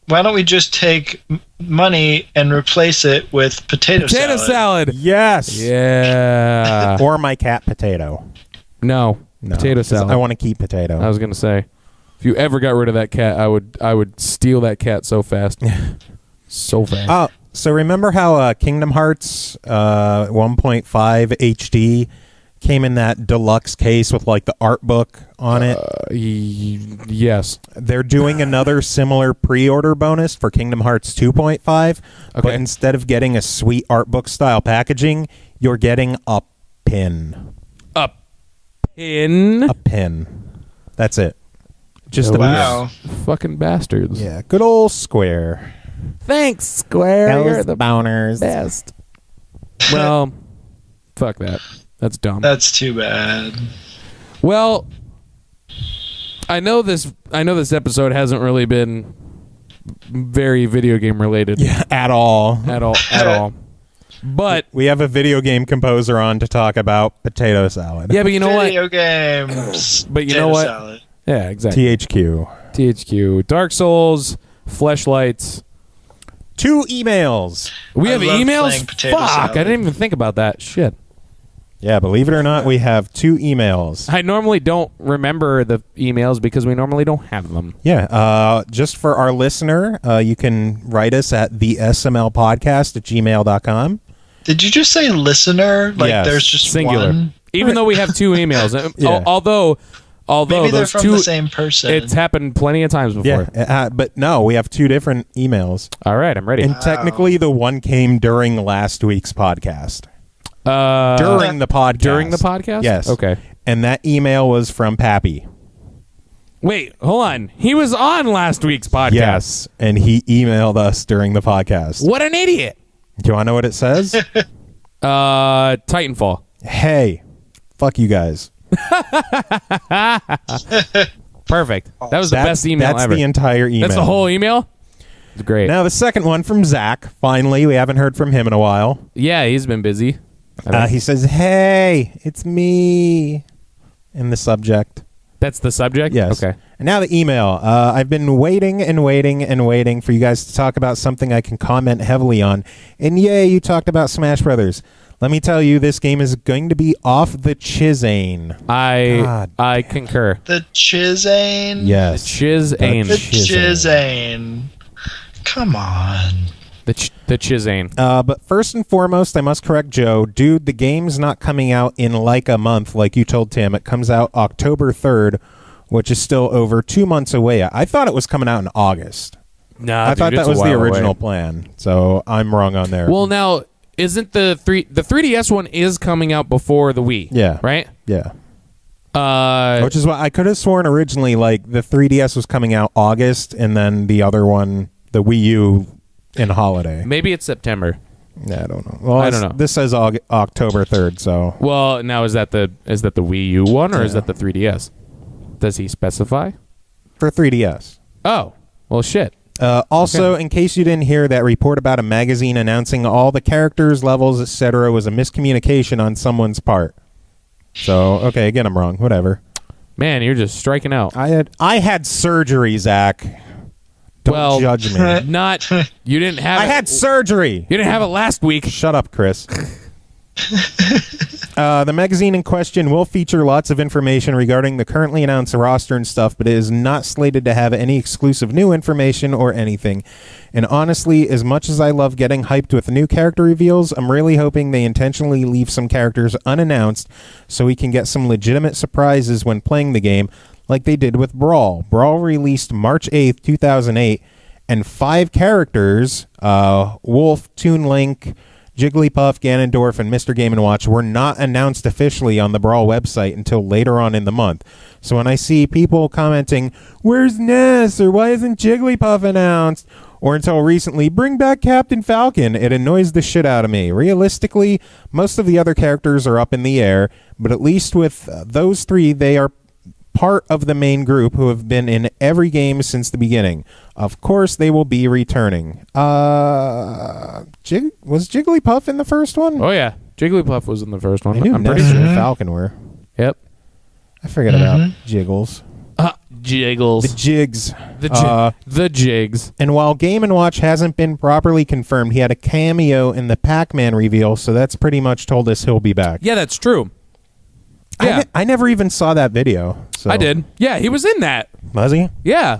Why don't we just take money and replace it with potato salad? Yes. Yeah. Or my cat Potato. No. Potato 'cause salad. I want to keep Potato. I was gonna say, if you ever got rid of that cat, I would steal that cat so fast. So fast. Oh, so remember how Kingdom Hearts 1.5 HD came in that deluxe case with like the art book on it? Yes. They're doing another similar pre-order bonus for Kingdom Hearts 2.5, but Okay. instead of getting a sweet art book style packaging, you're getting a pin. A pin. A pin. That's it. Just a Wow. Fucking bastards. pin. Yeah, good old Square. Thanks, Square. You're the bouners. best. Well, fuck that. That's dumb. That's too bad. Well, I know this episode hasn't really been very video game related. Yeah, at all. At all. But We have a video game composer on to talk about potato salad. yeah, but you know Video what? games. But you know Potato what? salad. Yeah, exactly. THQ. THQ, Dark Souls, Fleshlights. 2 emails. We I have love emails. playing potato Fuck! salad. I didn't even think about that. Shit. Yeah, believe it or not, we have 2 emails. I normally don't remember the emails because we normally don't have them. Yeah, just for our listener, you can write us at the smlpodcast@gmail.com. Did you just say listener? Like Yes. there's just Singular. one? Even though we have 2 emails, Yeah. although Maybe they're those from 2, the same person. it's happened plenty of times before. Yeah, but no, we have 2 different emails. All right, I'm ready. And technically, the one came during last week's podcast. During During the podcast. during the podcast? Yes. Okay. And that email was from Pappy. Wait, hold on. He was on last week's podcast. Yes. And he emailed us during the podcast. What an idiot. Do you want to know what it says? Titanfall. Hey, fuck you guys. Perfect. That was the best email That's ever. the entire email. That's the whole email? It's great. Now, the second one from Zach. Finally, we haven't heard from him in a while. Yeah, he's been busy. He says, hey, it's me. In the subject. That's the subject? Yes. Okay. And now the email. I've been waiting and waiting and waiting for you guys to talk about something I can comment heavily on. And yay, you talked about Smash Brothers. Let me tell you, this game is going to be off the Chizane. I concur. The Chizane? Yes. Chizane. The Chizane. Come on. The Chizane. But first and foremost, I must correct Joe. Dude, the game's not coming out in like a month, like you told Tim. It comes out October 3rd, which is still over 2 months away. I thought it was coming out in August. Nah, I thought dude, that it's a was the while original away. plan. So I'm wrong on there. Well, now, isn't the 3DS one is coming out before the Wii? Yeah. Right? Yeah. Which Which is why I could have sworn originally, like, the 3DS was coming out August, and then the other one, the Wii U, in holiday. maybe it's September. Yeah, I don't know. Well, I don't know. This says October 3rd, so Well, now is that the Wii U one or is Yeah. that the 3DS? Does he specify? for 3DS. Oh, well, shit. Also, in case you didn't hear, that report about a magazine announcing all the characters, levels, etc., was a miscommunication on someone's part. So, okay, again, I'm wrong. Whatever. Man, you're just striking out. I had surgery, Zach. Don't Well, judge me. Not you didn't have. I it. had surgery. You didn't have it last week. Shut up, Chris. The magazine in question will feature lots of information regarding the currently announced roster and stuff, but it is not slated to have any exclusive new information or anything. And honestly, as much as I love getting hyped with new character reveals, I'm really hoping they intentionally leave some characters unannounced so we can get some legitimate surprises when playing the game, like they did with Brawl. Brawl released March 8th, 2008, and 5 characters, Wolf, Toon Link, Jigglypuff, Ganondorf, and Mr. Game & Watch were not announced officially on the Brawl website until later on in the month. So when I see people commenting, "Where's Ness?" or "Why isn't Jigglypuff announced?" or until recently, "Bring back Captain Falcon," it annoys the shit out of me. Realistically, most of the other characters are up in the air, but at least with those 3, they are part of the main group who have been in every game since the beginning. Of course, they will be returning. Was Jigglypuff in the first one? Oh yeah, Jigglypuff was in the first one. I knew I'm Ness pretty sure. and Falcon were. Yep. I forget about Jiggles. Jiggles. The Jigs. The Jigs. And while Game & Watch hasn't been properly confirmed, he had a cameo in the Pac-Man reveal, so that's pretty much told us he'll be back. Yeah, that's true. Yeah. I never even saw that video. So. I did. Yeah, he was in that. Was he? Yeah.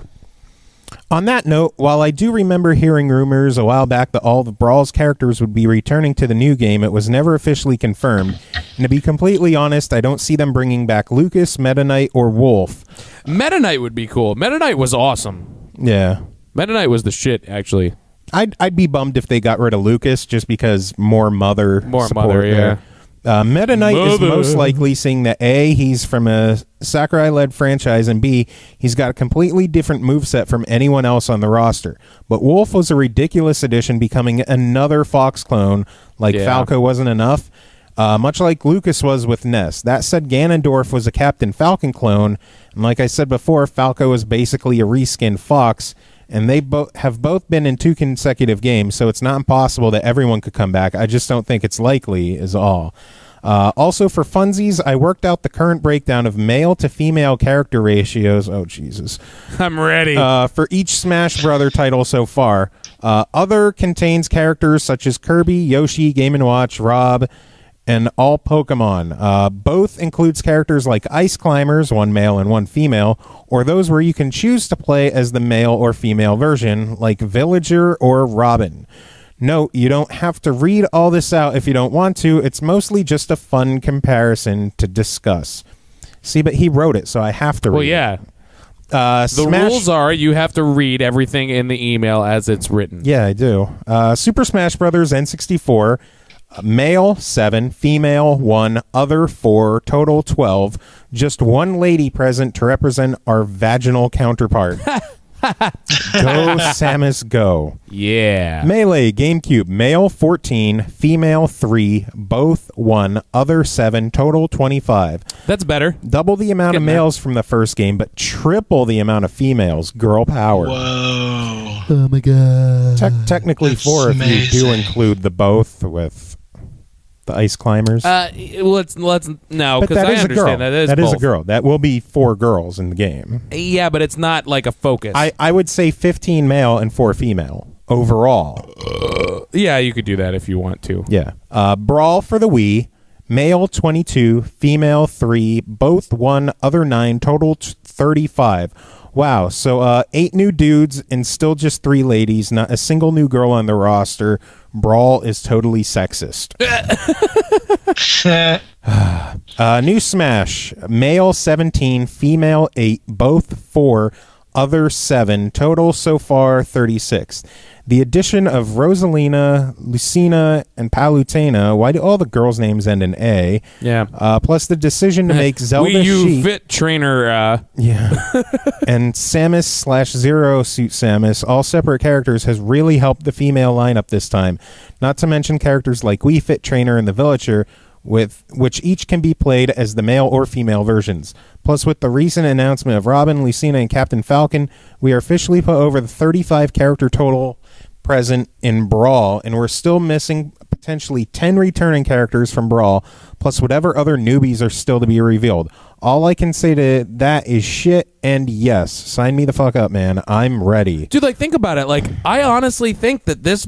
On that note, while I do remember hearing rumors a while back that all the Brawl's characters would be returning to the new game, it was never officially confirmed. And to be completely honest, I don't see them bringing back Lucas, Meta Knight, or Wolf. Meta Knight would be cool. Meta Knight was awesome. Yeah. Meta Knight was the shit, actually. I'd be bummed if they got rid of Lucas just because more mother support there. Meta Knight is most likely seeing that A, he's from a Sakurai-led franchise, and B, he's got a completely different moveset from anyone else on the roster. But Wolf was a ridiculous addition, becoming another Fox clone, like Falco wasn't enough, much like Lucas was with Ness. That said, Ganondorf was a Captain Falcon clone, and like I said before, Falco is basically a reskinned Fox, and they have both been in 2 consecutive games, so it's not impossible that everyone could come back. I just don't think it's likely, is all. Also, for funsies, I worked out the current breakdown of male to female character ratios. Oh, Jesus. I'm ready. For each Smash Brother title so far. Other contains characters such as Kirby, Yoshi, Game & Watch, Rob, and all Pokemon. Both includes characters like Ice Climbers, 1 male and 1 female, or those where you can choose to play as the male or female version, like Villager or Robin. Note, you don't have to read all this out if you don't want to. It's mostly just a fun comparison to discuss. See, but he wrote it, so I have to read well, yeah. The rules are you have to read everything in the email as it's written. Yeah, I do. Super Smash Brothers N64, male 7, female 1, other 4, total 12. Just 1 lady present to represent our vaginal counterpart. Go, Samus, go. Yeah. Melee, GameCube, male 14, female 3, both 1, other 7, total 25. That's better. Double the amount of males from the first game, but triple the amount of females. Girl power. Whoa. Oh my god. Technically That's 4 if you do amazing. include the both with the Ice Climbers. Let's no, but because that I is a girl. understand That is both. a girl. That will be 4 girls in the game. Yeah, but it's not like a focus. I would say 15 male and 4 female overall. Yeah, you could do that if you want to. Yeah. Brawl for the Wii. Male 22, female 3, both 1, other 9, total 35. Wow. So 8 new dudes and still just 3 ladies, not a single new girl on the roster. Brawl is totally sexist. New Smash. Male 17, female 8, both 4, other 7, total so far 36. The addition of Rosalina, Lucina, and Palutena. Why do all the girls' names end in A? Yeah. Plus the decision to make Zelda Wii U Sheik. Fit Trainer. Yeah. And Samus/Zero Suit Samus, all separate characters, has really helped the female lineup this time. Not to mention characters like Wii Fit Trainer and the Villager, with which each can be played as the male or female versions. Plus, with the recent announcement of Robin, Lucina, and Captain Falcon, we are officially put over the 35 character total present in Brawl, and we're still missing potentially 10 returning characters from Brawl, plus whatever other newbies are still to be revealed. All I can say to that is shit and yes. Sign me the fuck up, man. I'm ready. Dude, like, think about it. Like, I honestly think that this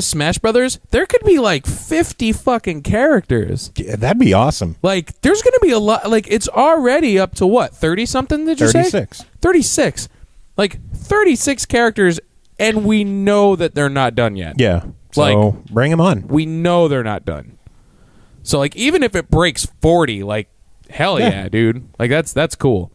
Smash Brothers, there could be like 50 fucking characters. Yeah, that'd be awesome. Like, there's gonna be a lot. Like, it's already up to what, 30 something? Did you 36. say 36? Like 36 characters, and we know that they're not done yet. Yeah. So Like, bring them on. We know they're not done. So like, even if it breaks 40, like, hell yeah, dude. Like, that's cool.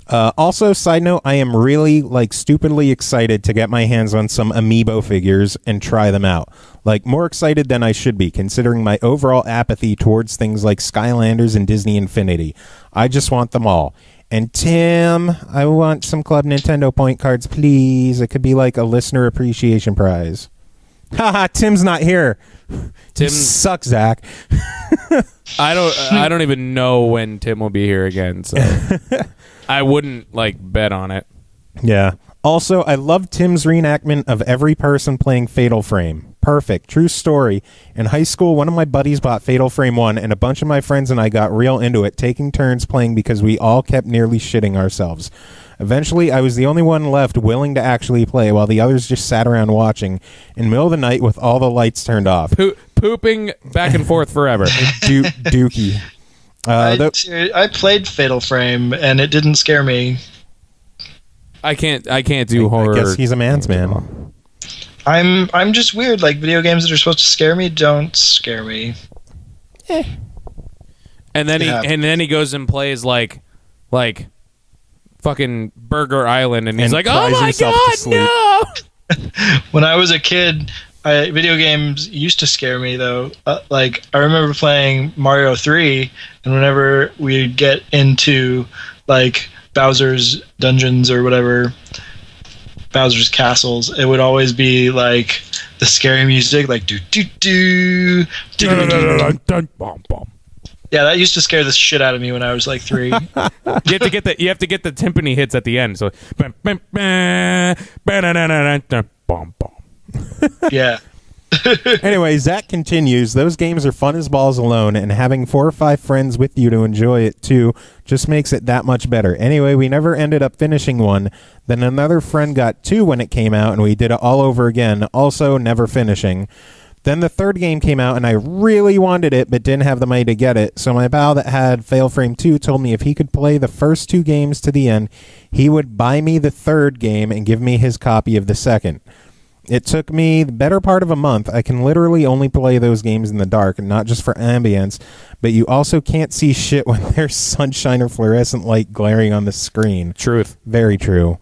Also, side note, I am really, like, stupidly excited to get my hands on some Amiibo figures and try them out. Like, more excited than I should be, considering my overall apathy towards things like Skylanders and Disney Infinity. I just want them all. And Tim, I want some Club Nintendo point cards, please. It could be like a listener appreciation prize. Haha, Tim's not here. Tim You suck, Zach. I don't even know when Tim will be here again, so I wouldn't bet on it. Yeah. Also, I love Tim's reenactment of every person playing Fatal Frame. Perfect. True story. In high school, one of my buddies bought Fatal Frame 1, and a bunch of my friends and I got real into it, taking turns playing because we all kept nearly shitting ourselves. Eventually, I was the only one left willing to actually play, while the others just sat around watching in the middle of the night with all the lights turned off. Pooping back and forth forever. Dookie. I played Fatal Frame, and it didn't scare me. I can't do horror. I guess he's a man's man. I'm just weird. Like, video games that are supposed to scare me don't scare me. And then he goes and plays like fucking Burger Island, and he's like, "Oh my god, no!" When I was a kid, video games used to scare me though. I remember playing Mario 3, and whenever we'd get into Bowser's dungeons or whatever, Bowser's castles, it would always be like the scary music, like do do do. Yeah, that used to scare the shit out of me when I was 3. You have to get the timpani hits at the end. So yeah. Anyway, Zach continues, those games are fun as balls alone, and having 4 or 5 friends with you to enjoy it too just makes it that much better. Anyway, we never ended up finishing one. Then another friend got 2 when it came out, and we did it all over again, also never finishing. Then the 3rd game came out, and I really wanted it, but didn't have the money to get it. So my pal that had Fatal Frame 2 told me if he could play the first 2 games to the end, he would buy me the 3rd game and give me his copy of the 2nd. It took me the better part of a month. I can literally only play those games in the dark, and not just for ambience, but you also can't see shit when there's sunshine or fluorescent light glaring on the screen. Truth. Very true.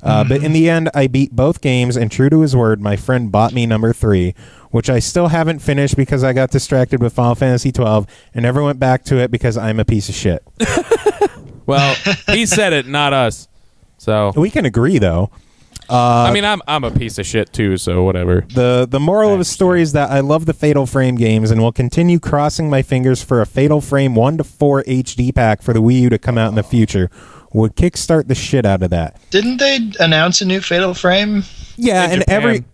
But in the end, I beat both games, and true to his word, my friend bought me number 3, which I still haven't finished because I got distracted with Final Fantasy 12 and never went back to it because I'm a piece of shit. Well, he said it, not us. So we can agree, though. I mean, I'm a piece of shit too, so whatever. The moral of the story is that I love the Fatal Frame games and will continue crossing my fingers for a Fatal Frame 1 to 4 HD pack for the Wii U to come out in the future. Would kickstart the shit out of that. Didn't they announce a new Fatal Frame? Yeah, and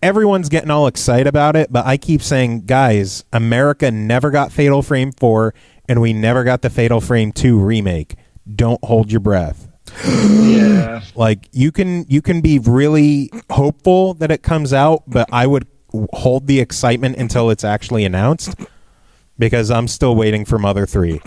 everyone's getting all excited about it, but I keep saying, guys, America never got Fatal Frame 4, and we never got the Fatal Frame 2 remake. Don't hold your breath. Yeah. You can be really hopeful that it comes out, but I would hold the excitement until it's actually announced, because I'm still waiting for Mother 3.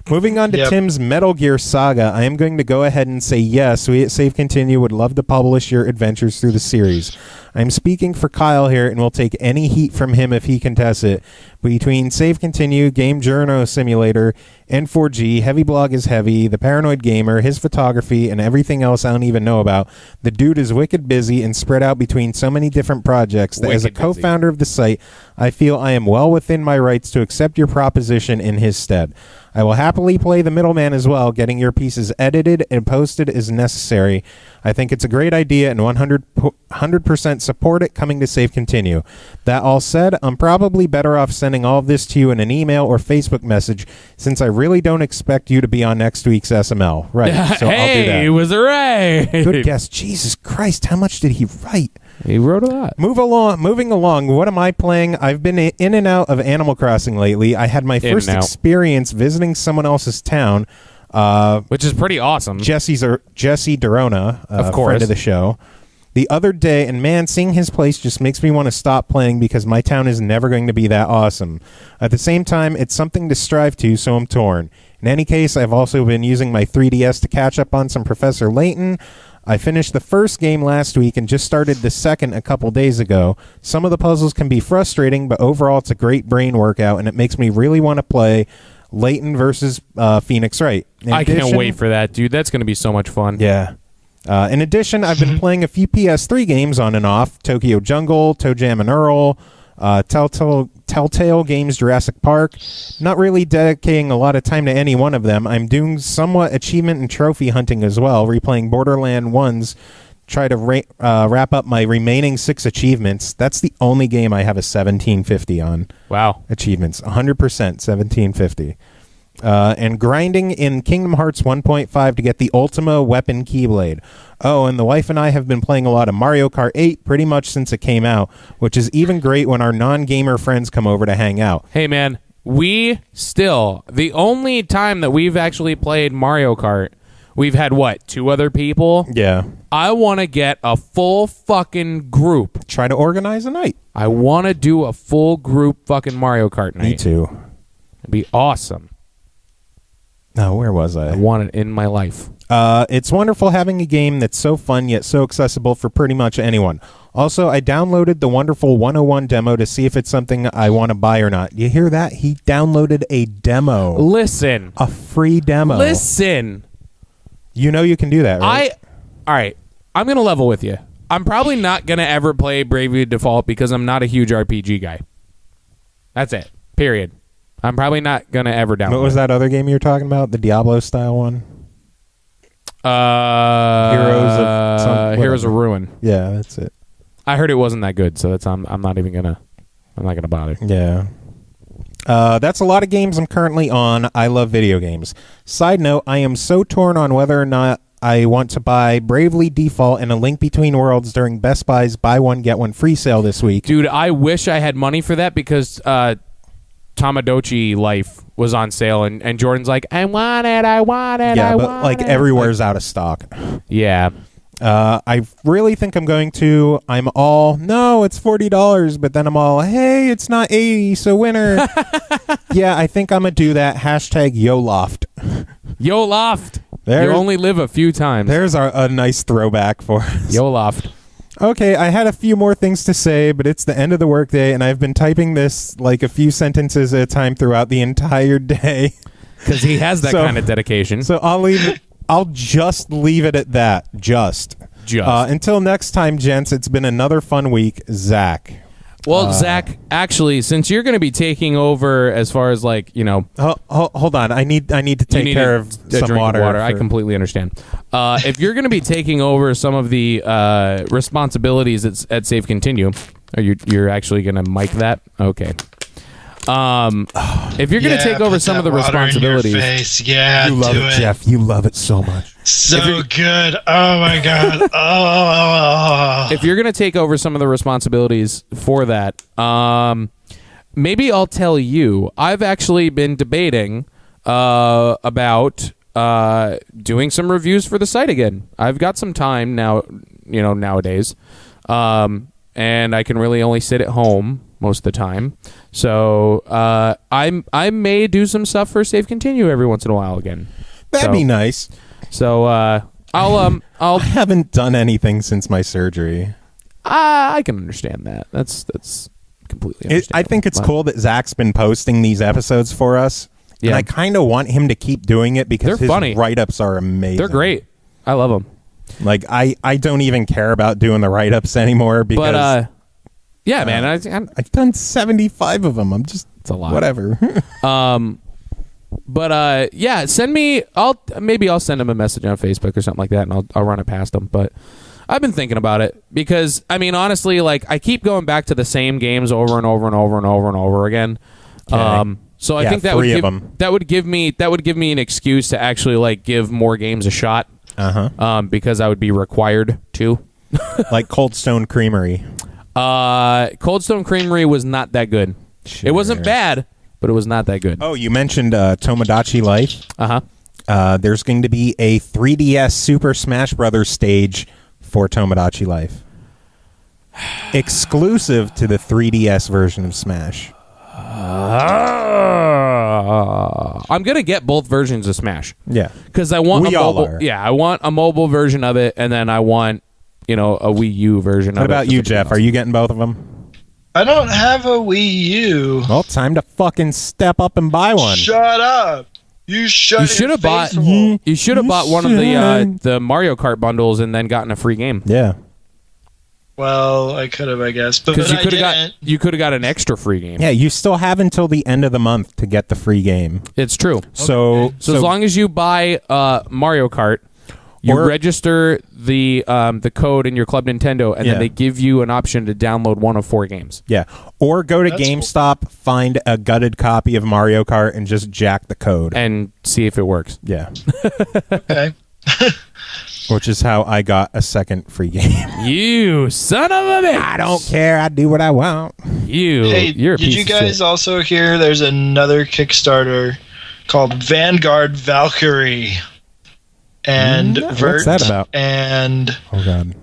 Moving on to Tim's Metal Gear Saga, I am going to go ahead and say yes, we at Save Continue would love to publish your adventures through the series. I'm speaking for Kyle here and will take any heat from him if he contests it. Between Save Continue, Game Journo Simulator, N4G, Heavy Blog is Heavy, The Paranoid Gamer, his photography, and everything else I don't even know about, the dude is wicked busy and spread out between so many different projects that as a co-founder of the site, I feel I am well within my rights to accept your proposition in his stead. I will happily play the middleman as well, getting your pieces edited and posted as necessary. I think it's a great idea and 100% support it coming to Save Continue. That all said, I'm probably better off sending all of this to you in an email or Facebook message, since I really don't expect you to be on next week's SML. Right, so I'll do that. He was right. Good guess. Jesus Christ, how much did he write? He wrote a lot. Moving along, what am I playing? I've been in and out of Animal Crossing lately. I had my first experience visiting someone else's town. Which is pretty awesome. Jesse Dorona, of course, friend of the show, the other day, and man, seeing his place just makes me want to stop playing because my town is never going to be that awesome. At the same time, it's something to strive to, so I'm torn. In any case, I've also been using my 3DS to catch up on some Professor Layton. I finished the first game last week and just started the second a couple days ago. Some of the puzzles can be frustrating, but overall it's a great brain workout, and it makes me really want to play Layton versus Phoenix Wright. I can't wait for that, dude. That's going to be so much fun. Yeah. In addition, I've been playing a few PS3 games on and off. Tokyo Jungle, Toe Jam and Earl, Telltale Games Jurassic Park. Not really dedicating a lot of time to any one of them. I'm doing somewhat achievement and trophy hunting as well, replaying Borderlands 1's try to wrap up my remaining 6 achievements. That's the only game I have a 1750 on. Wow. Achievements, 100% 1750. And grinding in Kingdom Hearts 1.5 to get the Ultima Weapon Keyblade. Oh, and the wife and I have been playing a lot of Mario Kart 8 pretty much since it came out, which is even great when our non-gamer friends come over to hang out. Hey, man, the only time that we've actually played Mario Kart, we've had, 2 other people? Yeah. I want to get a full fucking group. Try to organize a night. I want to do a full group fucking Mario Kart night. Me too. It'd be awesome. No, where was I? I want it in my life. It's wonderful having a game that's so fun yet so accessible for pretty much anyone. Also, I downloaded the wonderful 101 demo to see if it's something I want to buy or not. You hear that? He downloaded a demo. Listen. A free demo. Listen. You know you can do that, right? All right. I'm going to level with you. I'm probably not going to ever play Bravely Default because I'm not a huge RPG guy. That's it. Period. I'm probably not going to ever download it. What was that other game you were talking about? The Diablo-style one? Heroes of Ruin. Yeah, that's it. I heard it wasn't that good, so I'm not even gonna. I'm not gonna bother. Yeah. That's a lot of games I'm currently on. I love video games. Side note, I am so torn on whether or not I want to buy Bravely Default and A Link Between Worlds during Best Buy's buy one get one free sale this week. Dude, I wish I had money for that because Tamagotchi Life was on sale, and Jordan's like, I want it. Yeah, but like everywhere's out of stock. Yeah. I really think I'm going to. No, it's $40, but then I'm all, hey, it's not 80, so winner. Yeah, I think I'm gonna do that. Hashtag YoLoft. YoLoft. You only live a few times. There's a nice throwback for us. YoLoft. Okay, I had a few more things to say, but it's the end of the workday, and I've been typing this like a few sentences at a time throughout the entire day. Because he has that kind of dedication. So I'll leave it. I'll just leave it at that. Just. Until next time, gents, it's been another fun week. Zach. Well, Zach, actually, since you're going to be taking over as far as hold on. I need to take care of some water. I completely understand. If you're going to be taking over some of the responsibilities at Save Continue, you're actually going to mic that? Okay. If you're going to take over some of the responsibilities, you love it, Jeff. You love it so much. So good. Oh my god. Oh. If you're going to take over some of the responsibilities for that, maybe I'll tell you. I've actually been debating about doing some reviews for the site again. I've got some time now, nowadays, and I can really only sit at home most of the time. So I may do some stuff for Save Continue every once in a while again. That'd be nice. So I'll I haven't done anything since my surgery. I can understand that. That's completely understandable. I think it's cool that Zach's been posting these episodes for us. Yeah. And I kind of want him to keep doing it because his write-ups are amazing. They're great. I love them. Like I don't even care about doing the write-ups anymore because yeah, man. I've done 75 of them. It's a lot. Whatever. But yeah, send me. I'll send him a message on Facebook or something like that, and I'll run it past him. But I've been thinking about it because honestly, I keep going back to the same games over and over and over and over and over again. Okay. So I think that would give me an excuse to actually give more games a shot. Because I would be required to. Like Cold Stone Creamery. Cold Stone Creamery was not that good. Sure. It wasn't bad, but it was not that good. Oh, you mentioned Tomodachi Life. There's going to be a 3DS Super Smash Brothers stage for Tomodachi Life. Exclusive to the 3DS version of Smash. I'm going to get both versions of Smash. Yeah. Because I want I want a mobile version of it, and then I want, a Wii U version of it. What about you, Jeff? Are you getting both of them? I don't have a Wii U. Well, time to fucking step up and buy one. Shut up. You should have bought. You should have bought one of the Mario Kart bundles and then gotten a free game. Yeah. Well, I could have, I guess, but you could have got an extra free game. Yeah, you still have until the end of the month to get the free game. It's true. So as long as you buy Mario Kart, You register the code in your Club Nintendo, and then they give you an option to download one of 4 games. Yeah. Or go to GameStop, find a gutted copy of Mario Kart, and just jack the code. And see if it works. Yeah. Okay. Which is how I got a second free game. You son of a bitch! I don't care. I do what I want. You're a did piece you of guys shit. also hear there's another Kickstarter called Vanguard Valkyrie? And What's that about? And Oh, God.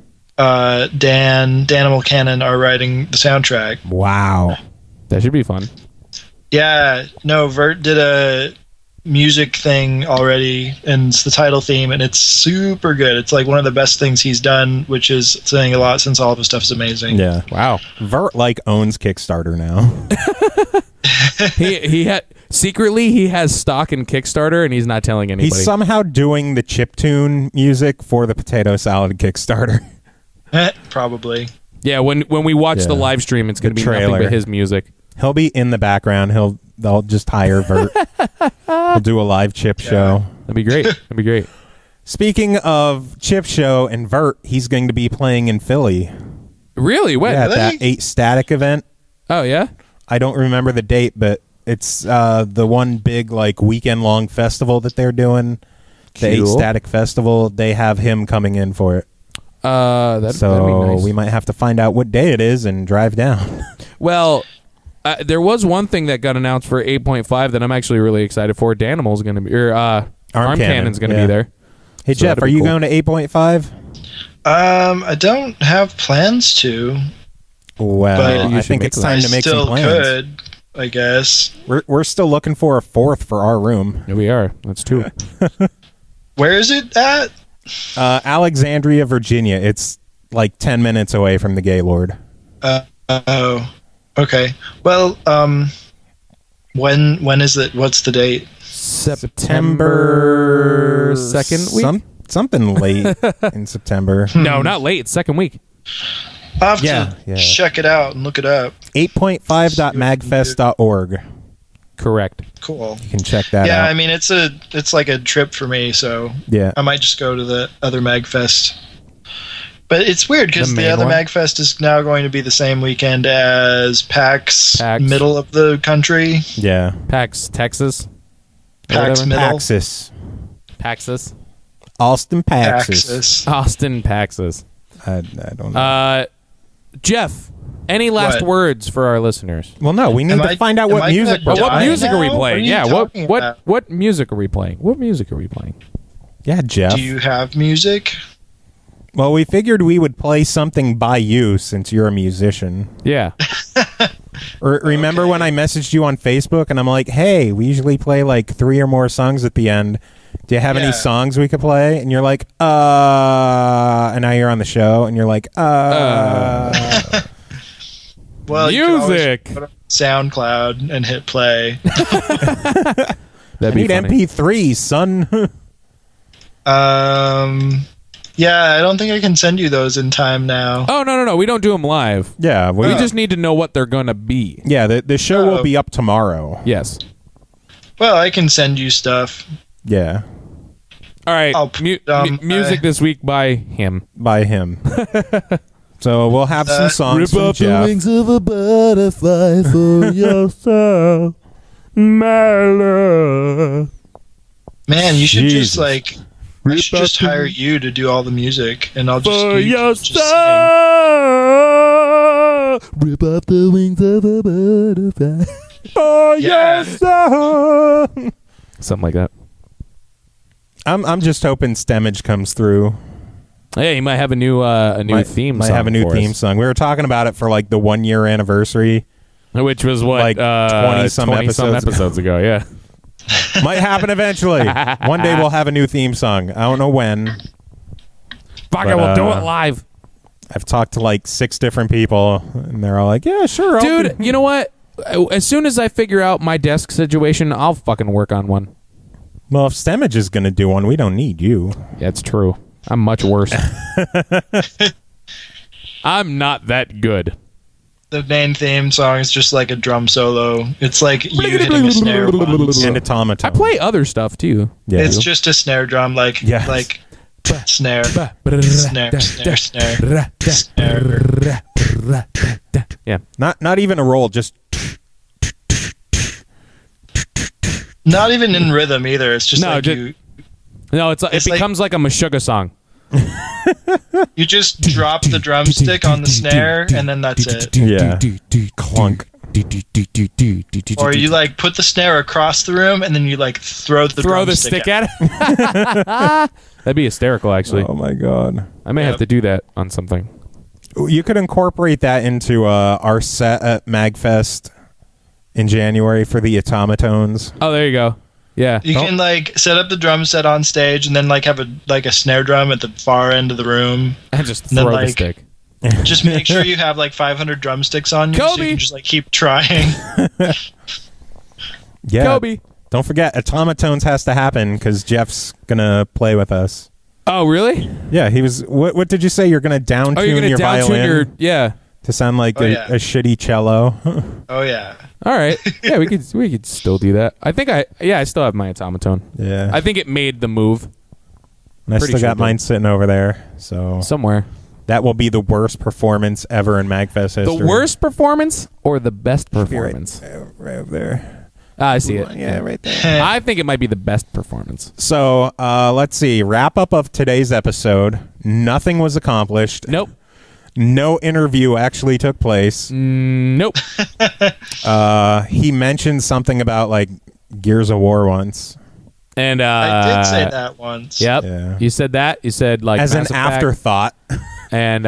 Danimal Cannon are writing the soundtrack. Wow. That should be fun. Yeah, no, Vert did a music thing already, and it's the title theme, and it's super good. It's like one of the best things he's done, which is saying a lot since all of his stuff is amazing. Yeah. Wow. Vert owns Kickstarter now. he had secretly he has stock in Kickstarter, and he's not telling anybody. He's somehow doing the chiptune music for the potato salad Kickstarter. Probably. Yeah, when we watch the live stream, it's going to be nothing but his music. He'll be in the background. They'll just hire Vert. He'll do a live chip show. That'd be great. That'd be great. Speaking of chip show and Vert, he's going to be playing in Philly. Really? When? Yeah, at that 8 Static event. Oh, yeah? I don't remember the date, but it's the one big weekend-long festival that they're doing. The 8 Static Festival. They have him coming in for it. That'd be nice. We might have to find out what day it is and drive down. Well, there was one thing that got announced for 8.5 that I'm actually really excited for. Danimal's going to be, Arm Cannon's going to be there. Hey, So Jeff, are you cool. going to 8.5? I don't have plans to. Well, Maybe you I should think make it's them. time I to make still some plans. could, I guess. We're still looking for a 4th for our room. Yeah, we are. That's 2. Where is it at? Alexandria, Virginia. It's 10 minutes away from the Gaylord. Oh, okay. Well, when is it? What's the date? September 2nd week? Something late in September. No, not late. It's 2nd week. I'll have Yeah. to check it out and look it up. 8.5.magfest.org. Correct. Cool. You can check that out. Yeah, I mean it's like a trip for me, so Yeah. I might just go to the other MagFest. But it's weird because The the main other one? MagFest is now going to be the same weekend as PAX, PAX. middle of the country. Yeah. PAX, Texas. Or PAX whatever. middle. Paxis. Paxis. Austin Paxis. Axis. Austin, Paxis. I don't know. Jeff, any last What? words for our listeners? Well, no, we need to find out am what I music gonna we're What die playing. music are we now? playing? What are you Yeah, talking about? what music are we playing? What music are we playing? Yeah, Jeff. Do you have music? Well, we figured we would play something by you since you're a musician. Yeah. Remember when I messaged you on Facebook and I'm like, hey, we usually play 3 or more songs at the end. Do you have any Yeah. songs we could play? And you're like, and now you're on the show and you're like, Well, you can always Music. put it on SoundCloud and hit play. I That'd be need funny. MP3s, son. Yeah, I don't think I can send you those in time now. Oh, no. We don't do them live. Yeah, We just need to know what they're going to be. yeah. The show will Oh. be up tomorrow. Yes. Well, I can send you stuff. Yeah, All right. I'll put it on music my- this week by him. by him. So we'll have some songs from Jeff. of a butterfly for yourself, my love. Man, you should Jesus. just I should just hire you to do all the music, and I'll just For you your just sing. soul, rip off the wings of a butterfly. Oh Yeah. yes. Something like that. I'm just hoping Stemmage comes through. Hey, he might have a new theme. Might song have a new for theme us. song. We were talking about it for the 1 year anniversary. Which was what 20 some episodes ago. Yeah. Might happen eventually. One day we'll have a new theme song. I don't know when. Fuck But, it, we'll do it live. I've talked to 6 different people, and they're all like, "Yeah, sure, I'll Dude, do-" you know what? As soon as I figure out my desk situation, I'll fucking work on one. Well, if Stemmage is going to do one, we don't need you. Yeah, it's true. I'm much worse. I'm not that good. The main theme song is just like a drum solo. It's like you hitting a snare once. And automaton. I play other stuff too. Yeah. It's just a snare drum, Yes. like snare, snare, snare, snare. Yeah. Not even a roll, just Not even in rhythm either. It's just like it becomes like a Meshuggah song. you just drop the drumstick on the snare and then that's it. yeah, clunk. Or you like put the snare across the room and then you like throw the stick at it. That'd be hysterical, actually. Oh my god! I may have to do that on something. You could incorporate that into our set at MagFest in January for the Automatones. Oh, there you go. Yeah. You can like set up the drum set on stage and then like have a snare drum at the far end of the room. And just throw the stick. Just make sure you have like 500 drumsticks on you so you can just like keep trying. Yeah. Kobe. Don't forget, Automatones has to happen because Jeff's gonna play with us. Oh, really? Yeah, he was. What did you say? You're gonna down tune your violin to sound like a shitty cello. Oh yeah. All right. Yeah, we could still do that. I think I still have my automaton. Yeah. I think it made the move. And I still got mine sitting over there. So somewhere. That will be the worst performance ever in MagFest history. The worst performance or the best performance? Right over there. I see it. Yeah, right there. I think it might be the best performance. So let's see. Wrap up of today's episode. Nothing was accomplished. Nope. No interview actually took place. Nope. He mentioned something about like Gears of War once. And I did say that once. Yep. Yeah. You said that. You said like as Mass an Effect afterthought. And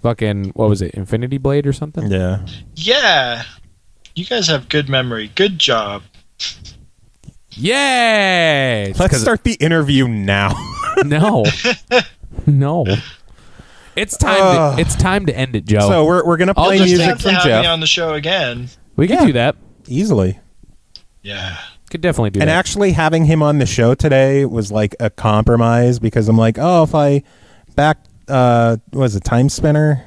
fucking what was it? Infinity Blade or something? Yeah. Yeah. You guys have good memory. Good job. Yay! Let's start the interview now. No. It's time. It's time to end it, Joe. So we're gonna play music from have Jeff. me on the show again. We can do that Easily. Yeah. Could definitely do And that. actually having him on the show today was like a compromise because I'm like, oh, if I back what was it, Time Spinner?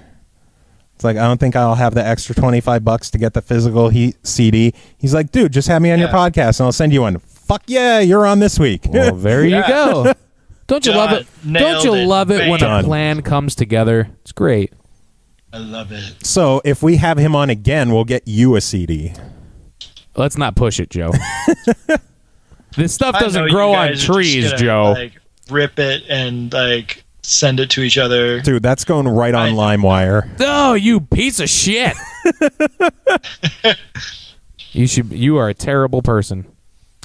It's like I don't think I'll have the extra $25 to get the physical CD. He's like, dude, just have me on your podcast and I'll send you one. Fuck yeah, you're on this week. Well, there you go. Don't you love it? Don't you love it when a plan comes together? It's great. I love it. So if we have him on again, we'll get you a CD. Let's not push it, Joe. This stuff I know doesn't you grow on guys are trees, just gonna, Joe. like, rip it and like send it to each other. Dude, that's going right on LimeWire. Oh, you piece of shit! You are a terrible person.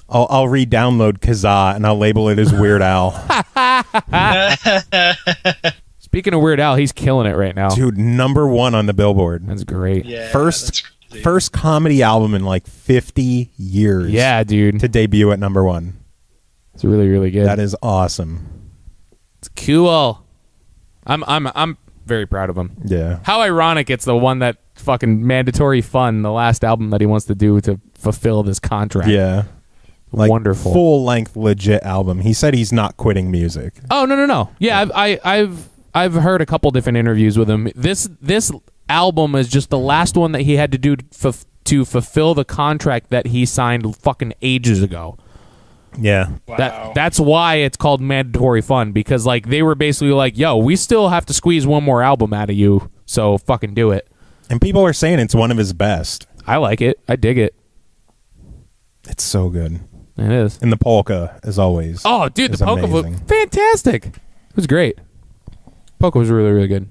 I'll re-download Kazaa and I'll label it as Weird Al. Speaking of Weird Al, he's killing it right now. Dude, #1 on the Billboard. That's great. Yeah, First comedy album in like 50 years. Yeah, dude. To debut at #1. It's really, really good. That is awesome. It's cool. I'm very proud of him. Yeah. How ironic it's the one that fucking Mandatory Fun, the last album that he wants to do to fulfill this contract. Yeah. Like wonderful. Full-length legit album. He said he's not quitting music. Oh, no. Yeah, I've heard a couple different interviews with him. This album is just the last one that he had to do to fulfill the contract that he signed fucking ages ago. Yeah. Wow. That's why it's called Mandatory Fun, because like they were basically like, yo, we still have to squeeze one more album out of you, so fucking do it. And people are saying it's one of his best. I like it. I dig it. It's so good. It is. And the polka, as always. Oh, dude, the polka was amazing. fantastic. It was great. Polka was really, really good.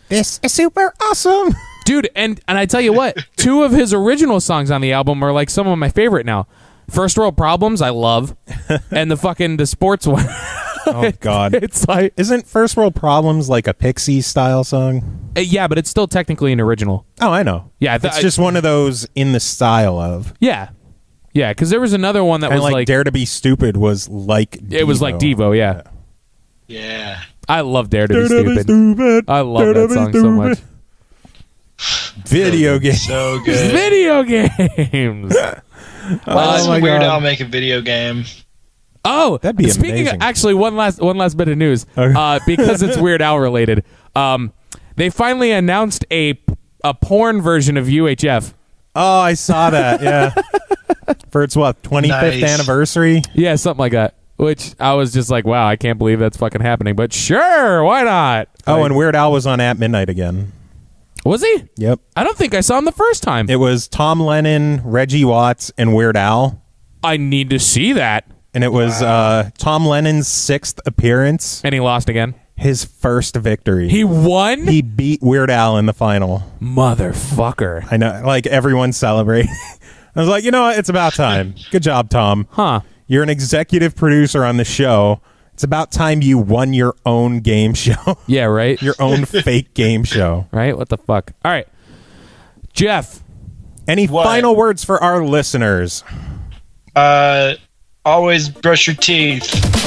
This is super awesome. Dude, and I tell you what, 2 of his original songs on the album are like some of my favorite now. First World Problems, I love. And the sports one. Oh, God. It's like... Isn't First World Problems like a Pixies style song? Yeah, but it's still technically an original. Oh, I know. Yeah. It's just one of those in the style of. Yeah. Yeah, because there was another one that was like... Dare to Be Stupid was like Devo. It was like Devo, yeah. Yeah. I love Dare to Be Stupid. I love that song so much. Video games. So good. Video games. Why doesn't my Weird God. Al make a video game? Oh, That'd be speaking amazing. of, actually, one last bit of news. Okay. Because it's Weird Al related. They finally announced a porn version of UHF. Oh, I saw that. Yeah. For its 25th Nice. anniversary. Yeah, something like that. Which I was just like, wow, I can't believe that's fucking happening. But sure, why not? Oh, and Weird Al was on At Midnight again. Was he? Yep. I don't think I saw him the first time. It was Tom Lennon, Reggie Watts, and Weird Al. I need to see that. And it was Tom Lennon's 6th appearance. And he lost again. His first victory. He won? He beat Weird Al in the final. Motherfucker. I know. Like, everyone celebrated. I was like, you know what? It's about time. Good job, Tom. Huh. You're an executive producer on the show. It's about time you won your own game show. Yeah, right? Your own fake game show. Right? What the fuck? All right. Jeff. Any final words for our listeners? Always brush your teeth.